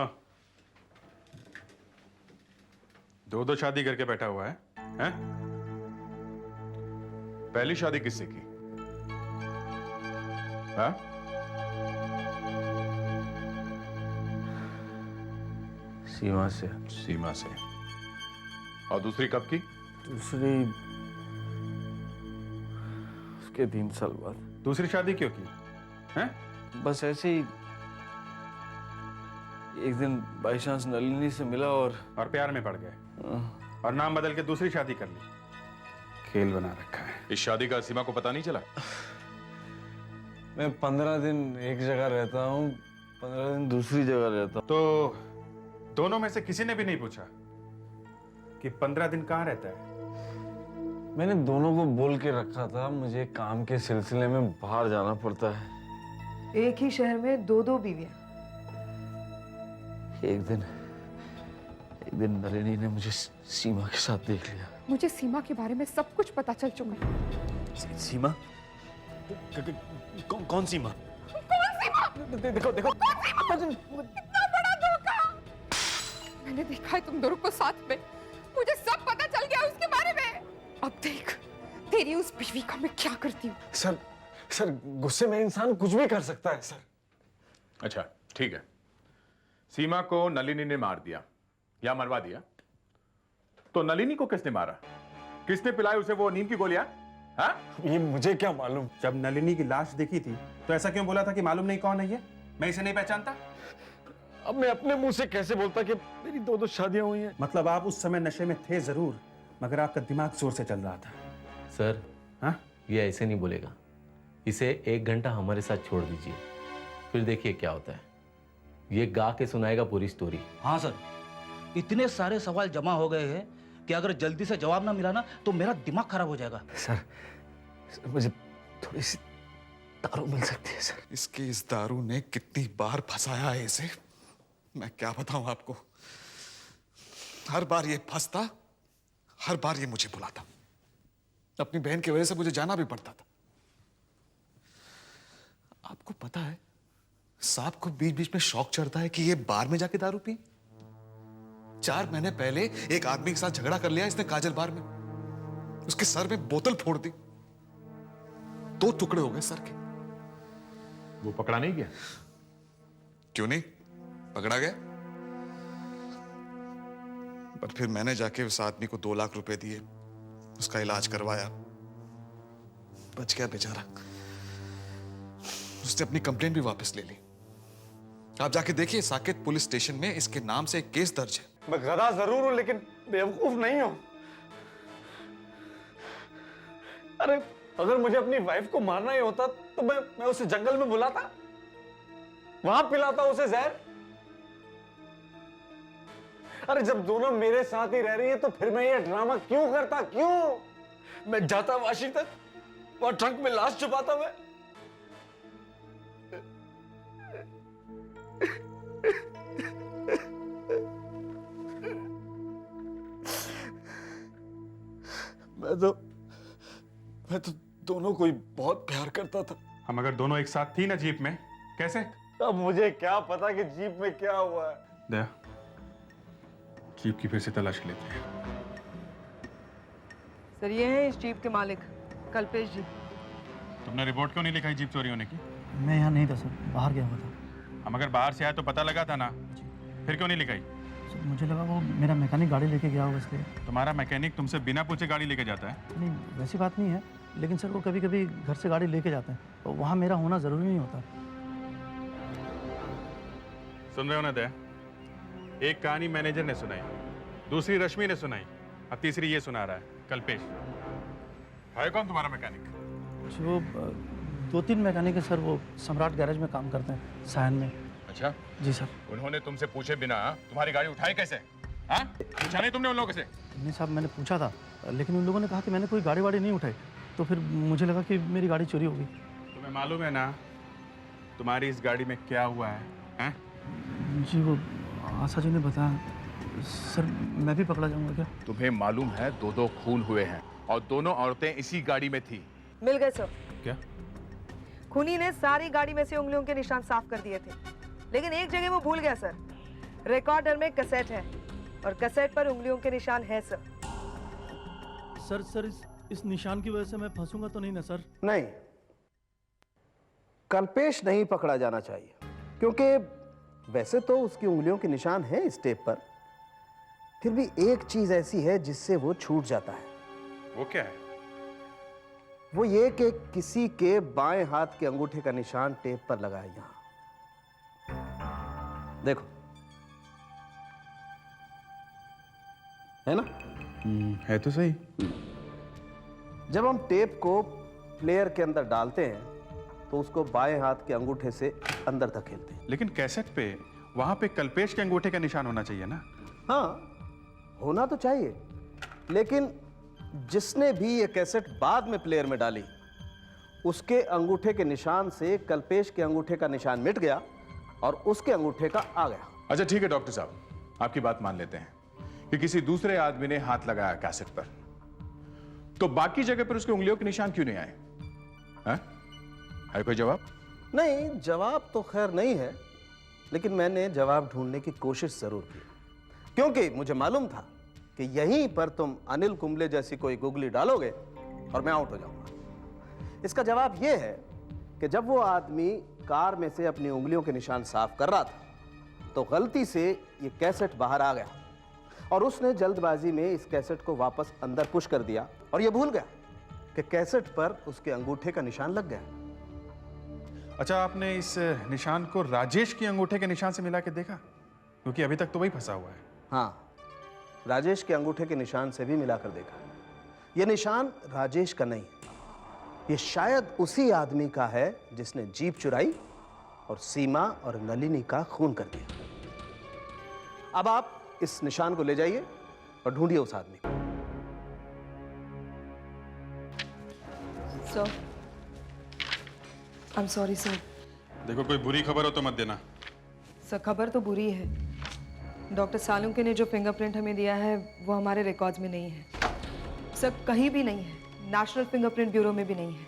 [SPEAKER 3] 2-2 शादी करके बैठा हुआ है, हैं?
[SPEAKER 5] पहली शादी किससे की? हाँ?
[SPEAKER 12] सीमा से।
[SPEAKER 5] सीमा से। और दूसरी कब की?
[SPEAKER 12] दूसरी उसके 3 साल बाद।
[SPEAKER 3] दूसरी शादी क्यों की? हैं?
[SPEAKER 12] बस ऐसे ही एक दिन बाई चांस नलिनी से मिला और
[SPEAKER 3] प्यार में पड़ गए और नाम बदल के दूसरी शादी कर ली। खेल बना रखा है।
[SPEAKER 5] इस शादी का सीमा को पता नहीं चला?
[SPEAKER 12] मैं 15 दिन एक जगह रहता हूँ, 15 दिन दूसरी जगह रहता हूँ।
[SPEAKER 3] तो दोनों में से किसी ने भी नहीं पूछा कि 15 दिन कहाँ रहता है?
[SPEAKER 12] मैंने दोनों को बोल के रखा था, मुझे काम के सिलसिले में बाहर जाना पड़ता है।
[SPEAKER 8] एक ही शहर में 2-2 बीवियां।
[SPEAKER 12] एक दिन नलिनी ने मुझे सीमा के साथ देख लिया।
[SPEAKER 16] मुझे सीमा के बारे में सब कुछ पता चल चुका है।
[SPEAKER 12] सीमा? कौन सीमा?
[SPEAKER 16] कौन सीमा?
[SPEAKER 12] देखो
[SPEAKER 16] इतना बड़ा धोखा! मैंने देखा है तुम दोनों को साथ में। मुझे सब पता चल गया उसके बारे में। अब देख तेरी उस बीवी का मैं क्या करती हूँ।
[SPEAKER 12] सर गुस्से में इंसान कुछ भी कर सकता है सर।
[SPEAKER 5] अच्छा ठीक है, सीमा को नलिनी ने मार दिया या मरवा दिया, तो नलिनी को किसने मारा? किसने पिलाई उसे वो नींद की गोलियां? हाँ?
[SPEAKER 12] ये मुझे क्या मालूम।
[SPEAKER 3] जब नलिनी की लाश देखी थी तो ऐसा क्यों बोला था कि मालूम नहीं कौन है ये, मैं इसे नहीं पहचानता?
[SPEAKER 12] अब मैं अपने मुंह से कैसे बोलता कि मेरी 2 शादियां हुई हैं।
[SPEAKER 3] मतलब आप उस समय नशे में थे जरूर, मगर आपका दिमाग जोर से चल रहा था।
[SPEAKER 2] सर,
[SPEAKER 3] हाँ?
[SPEAKER 2] ये ऐसे नहीं बोलेगा। इसे 1 घंटा हमारे साथ छोड़ दीजिए, फिर देखिए क्या होता है। ये गा के सुनाएगा पूरी स्टोरी।
[SPEAKER 14] हाँ सर, इतने सारे सवाल जमा हो गए हैं कि अगर जल्दी से जवाब ना मिला ना तो मेरा दिमाग खराब हो जाएगा।
[SPEAKER 18] सर, मुझे थोड़ी सी दारू मिल सकती है सर? इसकी इस दारू ने कितनी बार फंसाया है इसे, मैं क्या बताऊं आपको। हर बार ये फंसता, हर बार ये मुझे बुलाता। अपनी बहन की वजह से मुझे जाना भी पड़ता था। आपको पता है, साहब को बीच बीच में शौक चढ़ता है कि ये बार में जाके दारू पी। 4 महीने पहले एक आदमी के साथ झगड़ा कर लिया इसने काजल बार में, उसके सर में बोतल फोड़ दी, 2 टुकड़े हो गए सर के।
[SPEAKER 5] वो पकड़ा नहीं गया?
[SPEAKER 18] क्यों नहीं पकड़ा गया? पर फिर मैंने जाके उस आदमी को 2 लाख रुपए दिए, उसका इलाज करवाया, बच गया बेचारा। उसने अपनी कंप्लेंट भी वापस ले ली। आप जाके देखिए, साकेत पुलिस स्टेशन में इसके नाम से एक केस दर्ज है।
[SPEAKER 12] मैं गधा जरूर हूं लेकिन बेवकूफ नहीं हूं। अरे अगर मुझे अपनी वाइफ को मारना ही होता तो मैं उसे जंगल में बुलाता, वहां पिलाता उसे जहर। अरे जब दोनों मेरे साथ ही रह रही है तो फिर मैं ये ड्रामा क्यों करता? क्यों? मैं जाता वाशिंगटन, वहां ट्रंक में लाश छुपाता मैं। मैं तो दोनों को ही बहुत प्यार करता था।
[SPEAKER 3] हम अगर दोनों एक साथ थी ना जीप में, कैसे?
[SPEAKER 12] अब मुझे क्या पता कि जीप में क्या हुआ है।
[SPEAKER 3] दया, जीप की फिर से तलाश लेते हैं।
[SPEAKER 8] सर, ये हैं इस जीप के मालिक, कल्पेश जी।
[SPEAKER 3] तुमने रिपोर्ट क्यों नहीं लिखाई जीप चोरी होने की?
[SPEAKER 14] मैं यहाँ नहीं था सर, बाहर गया हुआ था।
[SPEAKER 3] हम अगर बाहर से आए तो पता लगा था ना, फिर क्यों नहीं लिखाई?
[SPEAKER 14] सर, मुझे लगा वो मेरा मैकेनिक गाड़ी लेके गया होगा इसलिए।
[SPEAKER 3] तुम्हारा मैकेनिक तुमसे बिना पूछे गाड़ी लेके जाता है?
[SPEAKER 14] नहीं, वैसी बात नहीं है, लेकिन सर वो कभी कभी घर से गाड़ी लेके जाते हैं, तो वहाँ मेरा होना जरूरी नहीं होता।
[SPEAKER 3] सुन रहे हो ना दया? एक कहानी मैनेजर ने सुनाई, दूसरी रश्मि ने सुनाई, अब तीसरी ये सुना रहा है कल्पेश।
[SPEAKER 5] है कौन तुम्हारा मैकेनिक?
[SPEAKER 14] जो 2-3 मैकेनिक है सर, वो सम्राट गैरेज में काम करते हैं, सायन में।
[SPEAKER 5] अच्छा
[SPEAKER 14] जी सर।
[SPEAKER 5] उन्होंने तुमसे पूछे बिना तुम्हारी गाड़ी उठाई कैसे? हाँ? पूछा नहीं तुमने उन लोगों से?
[SPEAKER 14] नहीं साहब, मैंने पूछा था, लेकिन उन लोगों ने कहा कि मैंने कोई गाड़ी वाड़ी नहीं उठाई, तो फिर मुझे लगा कि मेरी गाड़ी चोरी होगी।
[SPEAKER 3] तुम्हें मालूम है ना तुम्हारी इस गाड़ी में क्या हुआ है? हैं?
[SPEAKER 14] जी वो आशा जी ने बताया। सर मैं भी पकड़ा जाऊंगा क्या?
[SPEAKER 5] तुम्हें मालूम है 2 खून हुए हैं और दोनों औरतें इसी गाड़ी में थी।
[SPEAKER 8] मिल गए सर।
[SPEAKER 3] क्या?
[SPEAKER 8] खूनी ने सारी गाड़ी में से उंगलियों के निशान साफ कर दिए थे, लेकिन एक जगह वो भूल गया सर। रिकॉर्डर में कैसेट है और कैसेट पर उंगलियों के निशान है सर।
[SPEAKER 14] सर इस निशान की वजह से मैं फंसूंगा तो नहीं ना सर?
[SPEAKER 20] नहीं, कल्पेश नहीं पकड़ा जाना चाहिए, क्योंकि वैसे तो उसकी उंगलियों के निशान हैं इस टेप पर, फिर भी एक चीज ऐसी है जिससे वो छूट जाता है।
[SPEAKER 3] वो क्या है?
[SPEAKER 20] वो ये कि किसी के बाएं हाथ के अंगूठे का निशान टेप पर लगा है यहां। देखो, है ना?
[SPEAKER 3] है तो सही।
[SPEAKER 20] जब हम टेप को प्लेयर के अंदर डालते हैं तो उसको बाएं हाथ के अंगूठे से अंदर धकेलते हैं।
[SPEAKER 3] लेकिन कैसेट पे वहां पे कल्पेश के अंगूठे का निशान होना चाहिए ना?
[SPEAKER 20] हाँ, होना तो चाहिए, लेकिन जिसने भी ये कैसेट बाद में प्लेयर में डाली उसके अंगूठे के निशान से कल्पेश के अंगूठे का निशान मिट गया और उसके अंगूठे का आ गया।
[SPEAKER 5] अच्छा ठीक है डॉक्टर साहब, आपकी बात मान लेते हैं कि किसी दूसरे आदमी ने हाथ लगाया कैसेट पर, तो बाकी जगह पर उसकी उंगलियों के निशान क्यों नहीं आए? है कोई जवाब?
[SPEAKER 20] नहीं, जवाब तो खैर नहीं है, लेकिन मैंने जवाब ढूंढने की कोशिश जरूर की, क्योंकि मुझे मालूम था कि यहीं पर तुम अनिल कुंबले जैसी कोई गुगली डालोगे और मैं आउट हो जाऊंगा। इसका जवाब यह है कि जब वो आदमी कार में से अपनी उंगलियों के निशान साफ कर रहा था, तो गलती से ये कैसेट बाहर आ गया और उसने जल्दबाजी में इस कैसेट को वापस अंदर पुश कर दिया और ये भूल गया कि कैसेट पर उसके अंगूठे का निशान लग गया।
[SPEAKER 3] अच्छा, आपने इस निशान को राजेश के अंगूठे के निशान से मिला के देखा? क्योंकि अभी तक तो वही फंसा हुआ है।
[SPEAKER 20] हाँ, राजेश के अंगूठे के निशान से भी मिलाकर देखा। यह निशान राजेश का नहीं, ये शायद उसी आदमी का है जिसने जीप चुराई और सीमा और नलिनी का खून कर दिया। अब आप इस निशान को ले जाइए और ढूंढिए उस आदमी को।
[SPEAKER 8] Sir, I am sorry sir.
[SPEAKER 3] देखो, कोई बुरी खबर हो तो मत देना।
[SPEAKER 8] सर, खबर तो बुरी है। डॉक्टर सालुंके ने जो फिंगरप्रिंट हमें दिया है वो हमारे रिकॉर्ड्स में नहीं है। सर, कहीं भी नहीं है, नेशनल फिंगरप्रिंट ब्यूरो में भी नहीं है।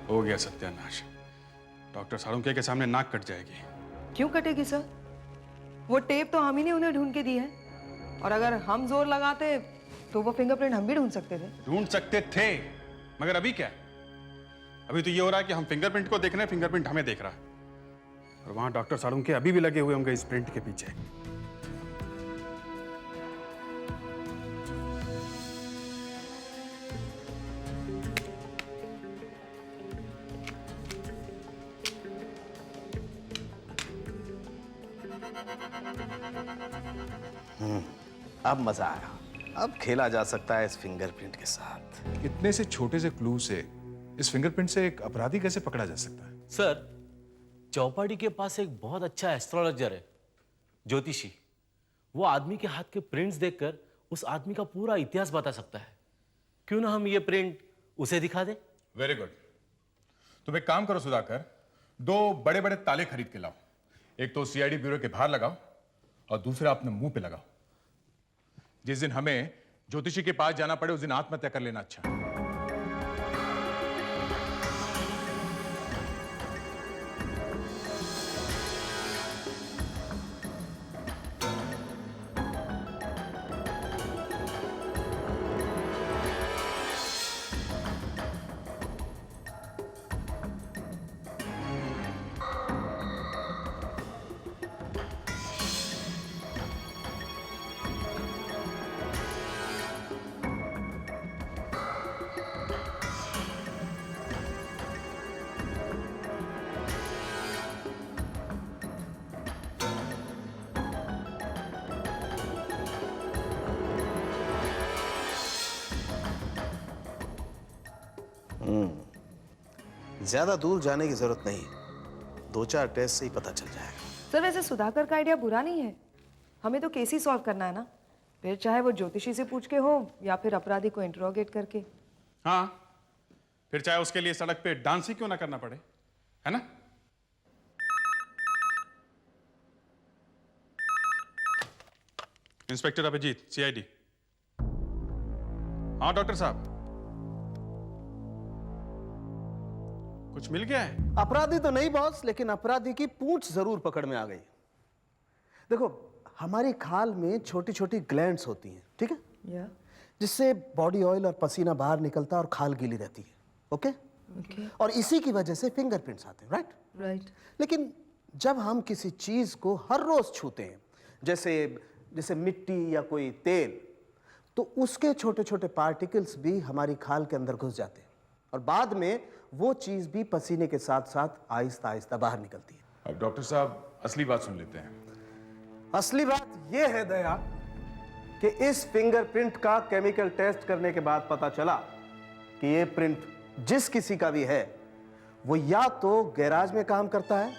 [SPEAKER 3] हो गया सत्यानाश। डॉक्टर सालुंके के सामने नाक कट जाएगी।
[SPEAKER 8] क्यों कटेगी सर? वो टेप तो हम ही ने उन्हें ढूंढ के दी है, और अगर हम जोर लगाते तो वो फिंगरप्रिंट हम भी ढूंढ सकते थे।
[SPEAKER 3] ढूंढ सकते थे, मगर अभी क्या? अभी तो ये हो रहा है कि हम फिंगरप्रिंट को देख रहे हैं, फिंगरप्रिंट हमें देख रहा है। और वहां डॉक्टर सालुंके अभी भी लगे हुए होंगे इस प्रिंट के पीछे।
[SPEAKER 20] अब मजा आया। अब खेला जा सकता है इस फिंगरप्रिंट के साथ।
[SPEAKER 5] इतने से छोटे से क्लू से इस फिंगरप्रिंट से एक अपराधी कैसे पकड़ा जा सकता है?
[SPEAKER 2] सर, चौपाटी के पास एक बहुत अच्छा एस्ट्रोलॉजर है, ज्योतिषी। वो आदमी के हाथ के प्रिंट्स देखकर उस आदमी का पूरा इतिहास बता सकता है। क्यों ना हम ये प्रिंट उसे दिखा दें?
[SPEAKER 5] Very good. तुम एक काम करो सुधाकर, 2 बड़े बड़े ताले खरीद के लाओ। एक तो सीआईडी ब्यूरो के बाहर लगाओ और दूसरा अपने मुंह पे लगाओ। जिस दिन हमें ज्योतिषी के पास जाना पड़े उस दिन आत्महत्या कर लेना अच्छा।
[SPEAKER 20] ज्यादा दूर जाने की जरूरत नहीं, 2-4 टेस्ट से ही पता चल जाएगा।
[SPEAKER 8] सर, वैसे सुधाकर का आइडिया बुरा नहीं है। हमें तो केस ही सॉल्व करना है ना, फिर चाहे वो ज्योतिषी से पूछ के हो या फिर अपराधी को इंटरोगेट करके।
[SPEAKER 3] हाँ, फिर चाहे उसके लिए सड़क पे डांस ही क्यों ना करना पड़े, है ना? Inspector Abhijeet, CID. हाँ डॉक्टर साहब, कुछ मिल गया है?
[SPEAKER 20] अपराधी तो नहीं बॉस, लेकिन अपराधी की पूंछ जरूर पकड़ में आ गई। देखो, हमारी खाल में छोटी छोटी ग्लैंड्स होती हैं, ठीक है? जिससे बॉडी ऑयल और पसीना बाहर निकलता है और खाल गीली रहती है। ओके? और इसी की वजह से फिंगरप्रिंट्स आते हैं, राइट? लेकिन जब हम किसी चीज को हर रोज छूते हैं, जैसे मिट्टी या कोई तेल, तो उसके छोटे छोटे पार्टिकल्स भी हमारी खाल के अंदर घुस जाते हैं और बाद में वो चीज भी पसीने के साथ साथ आहिस्ता आहिस्ता बाहर निकलती है।
[SPEAKER 5] अब डॉक्टर साहब असली बात सुन लेते हैं।
[SPEAKER 20] असली बात यह है दया कि इस फिंगरप्रिंट का केमिकल टेस्ट करने के बाद पता चला कि ये प्रिंट जिस किसी का भी है वो या तो गैराज में काम करता है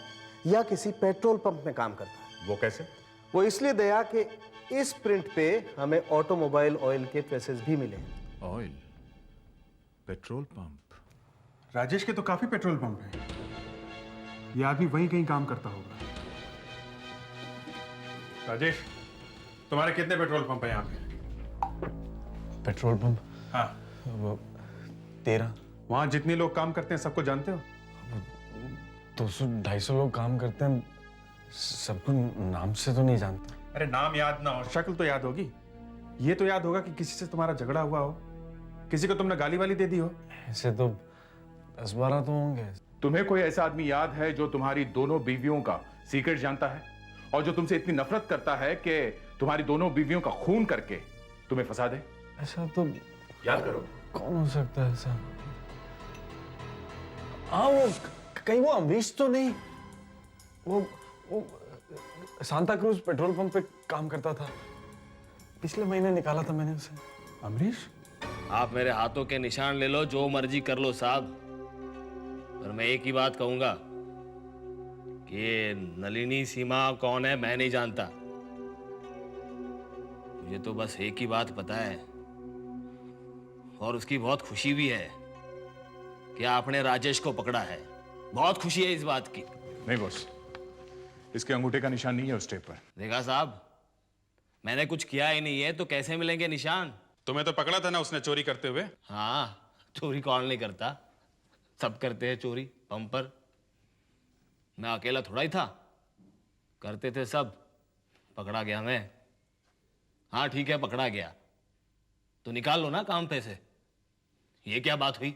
[SPEAKER 20] या किसी पेट्रोल पंप में काम करता है।
[SPEAKER 5] वो कैसे?
[SPEAKER 20] वो इसलिए दया कि इस प्रिंट पे हमें ऑटोमोबाइल ऑयल के ट्रेसेस भी मिले।
[SPEAKER 5] ऑयल? Petrol pump?
[SPEAKER 3] राजेश के तो काफी पेट्रोल पंप हैं। ये आदमी वहीं कहीं काम करता होगा। राजेश, तुम्हारे कितने पेट्रोल पंप हैं यहाँ पे?
[SPEAKER 19] Petrol pump?
[SPEAKER 3] हाँ।
[SPEAKER 19] वो 13।
[SPEAKER 3] वहां जितने लोग काम करते हैं सबको जानते हो?
[SPEAKER 19] 200-250 लोग काम करते हैं, सबको नाम से तो नहीं जानते।
[SPEAKER 3] अरे नाम याद ना हो, शक्ल तो याद होगी। ये तो याद होगा कि किसी से तुम्हारा झगड़ा हुआ हो, किसी को तुमने गाली वाली दे दी हो।
[SPEAKER 19] ऐसे तो 10-12 तो होंगे।
[SPEAKER 5] तुम्हें कोई ऐसा आदमी याद है जो तुम्हारी दोनों बीवियों का सीक्रेट जानता है और जो तुमसे इतनी नफरत करता है कि तुम्हारी दोनों बीवियों का खून करके तुम्हें फंसा दे?
[SPEAKER 19] ऐसा तो
[SPEAKER 5] याद करो।
[SPEAKER 19] कौन हो सकता है ऐसा? हाँ, वो कहीं वो अमरीश तो नहीं? वो सांता क्रूज पेट्रोल पंप पे काम करता था, पिछले महीने निकाला था मैंने उसे।
[SPEAKER 5] अमरीश?
[SPEAKER 2] आप मेरे हाथों के निशान ले लो, जो मर्जी कर लो साहब, पर मैं एक ही बात कहूंगा कि नलिनी सीमा कौन है मैं नहीं जानता। मुझे तो बस एक ही बात पता है, और उसकी बहुत खुशी भी है कि आपने राजेश को पकड़ा है। बहुत खुशी है इस बात की।
[SPEAKER 5] नहीं बॉस, इसके अंगूठे का निशान नहीं है उस टेप पर।
[SPEAKER 2] देखा साहब, मैंने कुछ किया ही नहीं है तो कैसे मिलेंगे निशान?
[SPEAKER 3] तुम्हें तो पकड़ा था ना उसने चोरी करते हुए।
[SPEAKER 2] हाँ, चोरी कौन नहीं करता, सब करते हैं चोरी पंप पर। मैं अकेला थोड़ा ही था, करते थे सब। पकड़ा गया मैं। हाँ ठीक है, पकड़ा गया तो निकाल लो ना काम पे से। ये क्या बात हुई?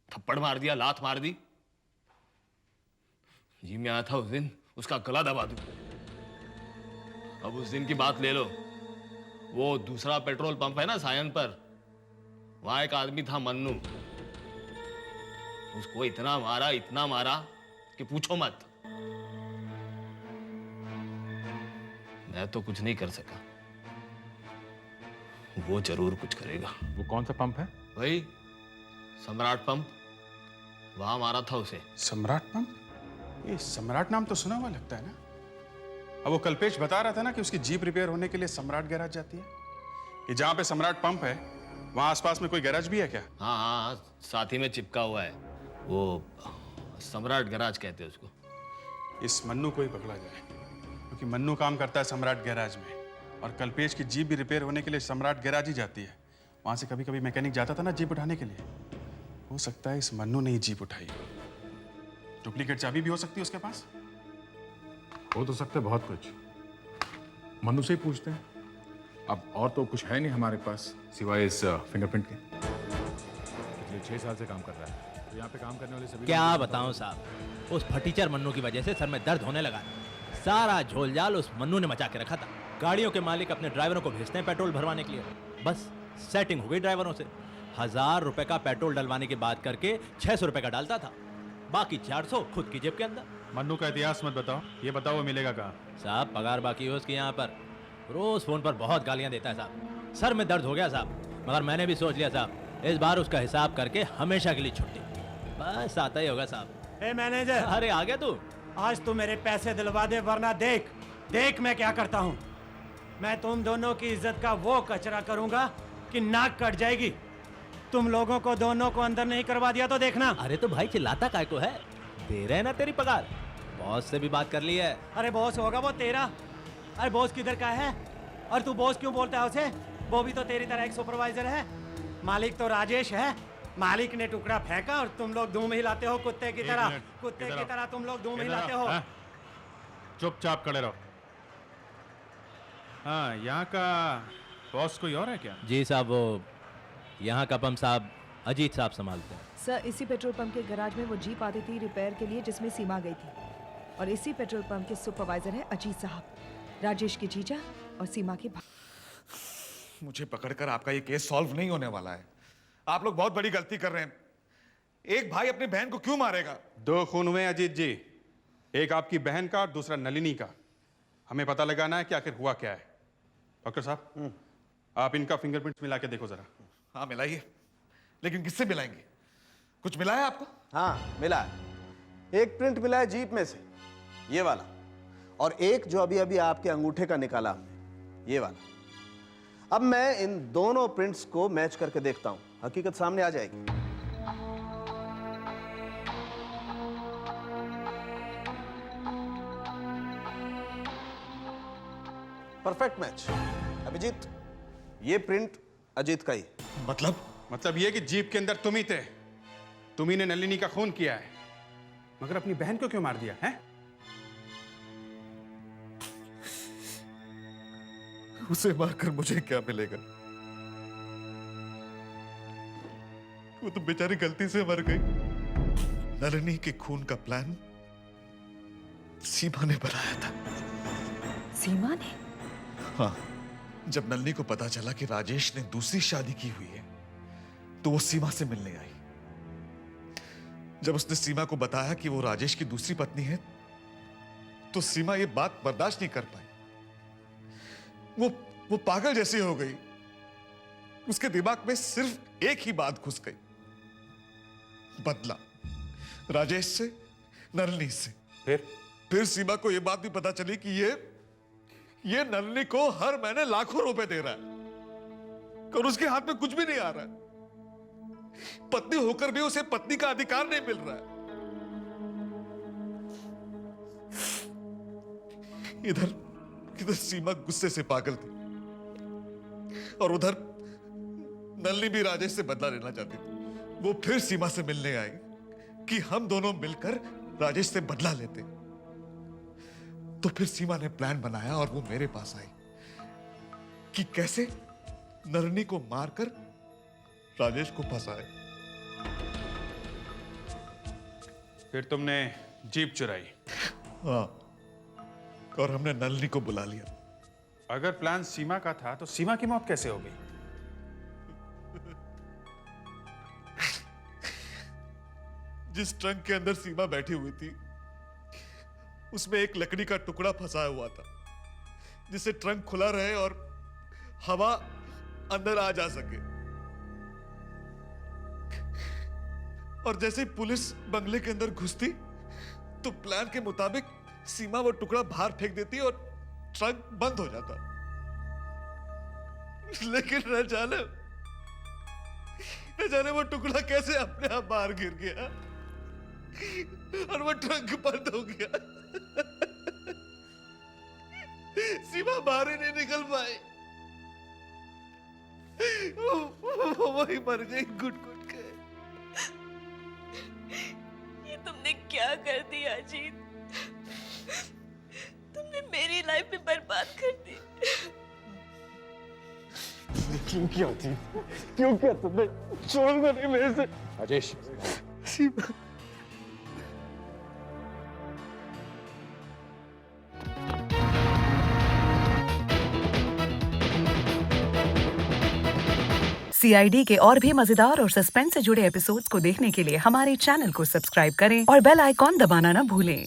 [SPEAKER 2] थप्पड़ मार दिया, लात मार दी। जी मैं आया था उस दिन उसका गला दबा दूं। अब उस दिन की बात ले लो। वो दूसरा पेट्रोल पंप है ना सायन पर, वहां एक आदमी था मन्नू। उसको इतना मारा कि पूछो मत। मैं तो कुछ नहीं कर सका, वो जरूर कुछ करेगा।
[SPEAKER 5] वो कौन सा पंप है?
[SPEAKER 2] वही सम्राट पंप, वहां मारा था उसे।
[SPEAKER 3] सम्राट पंप? ये सम्राट नाम तो सुना हुआ लगता है ना। अब वो कल्पेश बता रहा था ना कि उसकी जीप रिपेयर होने के लिए सम्राट गैराज जाती है। कि जहां पे सम्राट पंप है वहां आसपास में कोई गैराज भी है क्या?
[SPEAKER 2] हाँ हाँ, साथ ही में चिपका हुआ है। वो सम्राट गैराज कहते हैं उसको।
[SPEAKER 3] इस मन्नू को ही पकड़ा जाए, क्योंकि मन्नू काम करता है सम्राट गैराज में, और कल्पेश की जीप भी रिपेयर होने के लिए सम्राट गैराज ही जाती है। वहां से कभी कभी मैकेनिक जाता था ना जीप उठाने के लिए। हो सकता है इस मन्नू ने ही जीप उठाई। डुप्लीकेट चाबी भी हो सकती है उसके पास।
[SPEAKER 5] हो तो सकता है बहुत कुछ, मनु से ही पूछते हैं। अब और तो कुछ है नहीं हमारे पास सिवाय इस फिंगरप्रिंट के। पिछले 6 साल से काम कर रहा है, तो यहाँ पे काम करने वाले सभी
[SPEAKER 1] क्या बताऊं साहब, उस फटीचर मन्नू की वजह से सर में दर्द होने लगा। सारा झोलझाल उस मन्नू ने मचा के रखा था। गाड़ियों के मालिक अपने ड्राइवरों को भेजते हैं पेट्रोल भरवाने के लिए, बस सेटिंग हो गई ड्राइवरों से। 1000 रुपए का पेट्रोल डलवाने की बात करके 600 रुपए का डालता था, बाकी 400 खुद की जेब के अंदर।
[SPEAKER 3] मन्नू का इतिहास मत बताओ, ये बताओ वो मिलेगा कहाँ?
[SPEAKER 1] साहब पगार बाकी है उसकी यहाँ पर, रोज फोन पर बहुत गालियां देता है साहब। सर में दर्द हो गया साहब, मगर मैंने भी सोच लिया साहब इस बार उसका हिसाब करके हमेशा के लिए छुट्टी। बस आता ही होगा साहब।
[SPEAKER 22] ए मैनेजर,
[SPEAKER 1] अरे आ गया तू?
[SPEAKER 22] आज तू मेरे पैसे दिलवा दे, वरना देख मैं क्या करता हूँ। मैं तुम दोनों की इज्जत का वो कचरा करूंगा कि नाक कट जाएगी। तुम लोगों को दोनों को अंदर नहीं करवा दिया तो देखना।
[SPEAKER 1] अरे तो भाई चिल्लाता काय को है, दे रहे ना तेरी पगार। बॉस से भी बात कर ली है।
[SPEAKER 22] अरे बॉस होगा वो तेरा। अरे बॉस किधर का है? और तू बॉस क्यों बोलता है उसे? वो भी तो तेरी तरह एक सुपरवाइजर है। मालिक तो राजेश है। मालिक ने टुकड़ा फेंका और तुम लोग धूम हिलाते हो कुत्ते की तरह। कुत्ते की तरह तुम लोग धूम हिलाते हो।
[SPEAKER 3] चुपचाप खड़े रहो। हाँ, यहाँ का बॉस कोई और है क्या?
[SPEAKER 1] जी साहब, वो यहाँ का पंप साहब अजीत साहब संभालते हैं।
[SPEAKER 8] सर इसी पेट्रोल पंप के गैराज में वो जीप आती थी रिपेयर के लिए जिसमें सीमा गई थी, और इसी पेट्रोल पंप के सुपरवाइजर है अजीत साहब, राजेश की जीजा और सीमा की
[SPEAKER 18] मुझे पकड़कर आपका ये केस सॉल्व नहीं होने वाला है। आप लोग बहुत बड़ी गलती कर रहे हैं। एक भाई अपनी बहन को क्यों मारेगा?
[SPEAKER 3] 2 खून हुए अजीत जी, एक आपकी बहन का और दूसरा नलिनी का। हमें पता लगाना है कि आखिर हुआ क्या है। डॉक्टर साहब, आप इनका फिंगरप्रिंट्स मिला के देखो जरा।
[SPEAKER 18] हाँ मिलाइए, लेकिन किससे मिलाएंगे? कुछ मिला है आपको?
[SPEAKER 20] हाँ मिला है। एक प्रिंट मिला है जीप में से, ये वाला, और एक जो अभी अभी आपके अंगूठे का निकाला हमने, ये वाला। अब मैं इन दोनों प्रिंट्स को मैच करके देखता हूं, हकीकत सामने आ जाएगी। Perfect match. अभिजीत, ये प्रिंट अजीत का ही।
[SPEAKER 3] मतलब ये कि जीप के अंदर तुम ही थे, तुम ही ने नलिनी का खून किया है। मगर अपनी बहन को क्यों मार दिया है?
[SPEAKER 18] उसे मारकर मुझे क्या मिलेगा? वो तो बेचारी गलती से मर गई। नलिनी के खून का प्लान सीमा ने बनाया था।
[SPEAKER 21] सीमा ने?
[SPEAKER 18] हाँ, जब नलिनी को पता चला कि राजेश ने दूसरी शादी की हुई है तो वो सीमा से मिलने आई। जब उसने सीमा को बताया कि वो राजेश की दूसरी पत्नी है तो सीमा ये बात बर्दाश्त नहीं कर पाई। वो पागल जैसी हो गई। उसके दिमाग में सिर्फ एक ही बात घुस गई, बदला, राजेश से, नलिनी से। फिर सीमा को यह बात भी पता चली कि ये नलिनी को हर महीने लाखों रुपए दे रहा है और उसके हाथ में कुछ भी नहीं आ रहा है। पत्नी होकर भी उसे पत्नी का अधिकार नहीं मिल रहा है। इधर सीमा गुस्से से पागल थी और उधर नलिनी भी राजेश से बदला लेना चाहती थी। वो फिर सीमा से मिलने आई कि हम दोनों मिलकर राजेश से बदला लेते। तो फिर सीमा ने प्लान बनाया और वो मेरे पास आई कि कैसे नलिनी को मारकर राजेश को फंसाए।
[SPEAKER 3] फिर तुमने जीप चुराई?
[SPEAKER 18] हाँ, और हमने नलिनी को बुला लिया।
[SPEAKER 3] अगर प्लान सीमा का था तो सीमा की मौत कैसे हो गई?
[SPEAKER 18] जिस ट्रंक के अंदर सीमा बैठी हुई थी उसमें एक लकड़ी का टुकड़ा फंसा हुआ था जिससे ट्रंक खुला रहे और हवा अंदर आ जा सके। और जैसे ही पुलिस बंगले के अंदर घुसती तो प्लान के मुताबिक सीमा वो टुकड़ा बाहर फेंक देती और ट्रंक बंद हो जाता। लेकिन न जाने वो टुकड़ा कैसे अपने आप बाहर गिर गया और वो ट्रंक बंद हो गया। सीमा बाहर ही नहीं निकल पाई। वो वही मर गई घुट-घुट के।
[SPEAKER 7] ये तुमने क्या कर दिया अजीत? तुमने मेरी लाइफ भी बर्बाद कर दी।
[SPEAKER 12] क्यों किया थी? क्यों किया तुमने? छोड़ दो नहीं मेरे से।
[SPEAKER 5] राजेश,
[SPEAKER 12] सीमा।
[SPEAKER 10] CID के और भी मजेदार और सस्पेंस से जुड़े एपिसोड्स को देखने के लिए हमारे चैनल को सब्सक्राइब करें और बेल आइकॉन दबाना ना भूलें।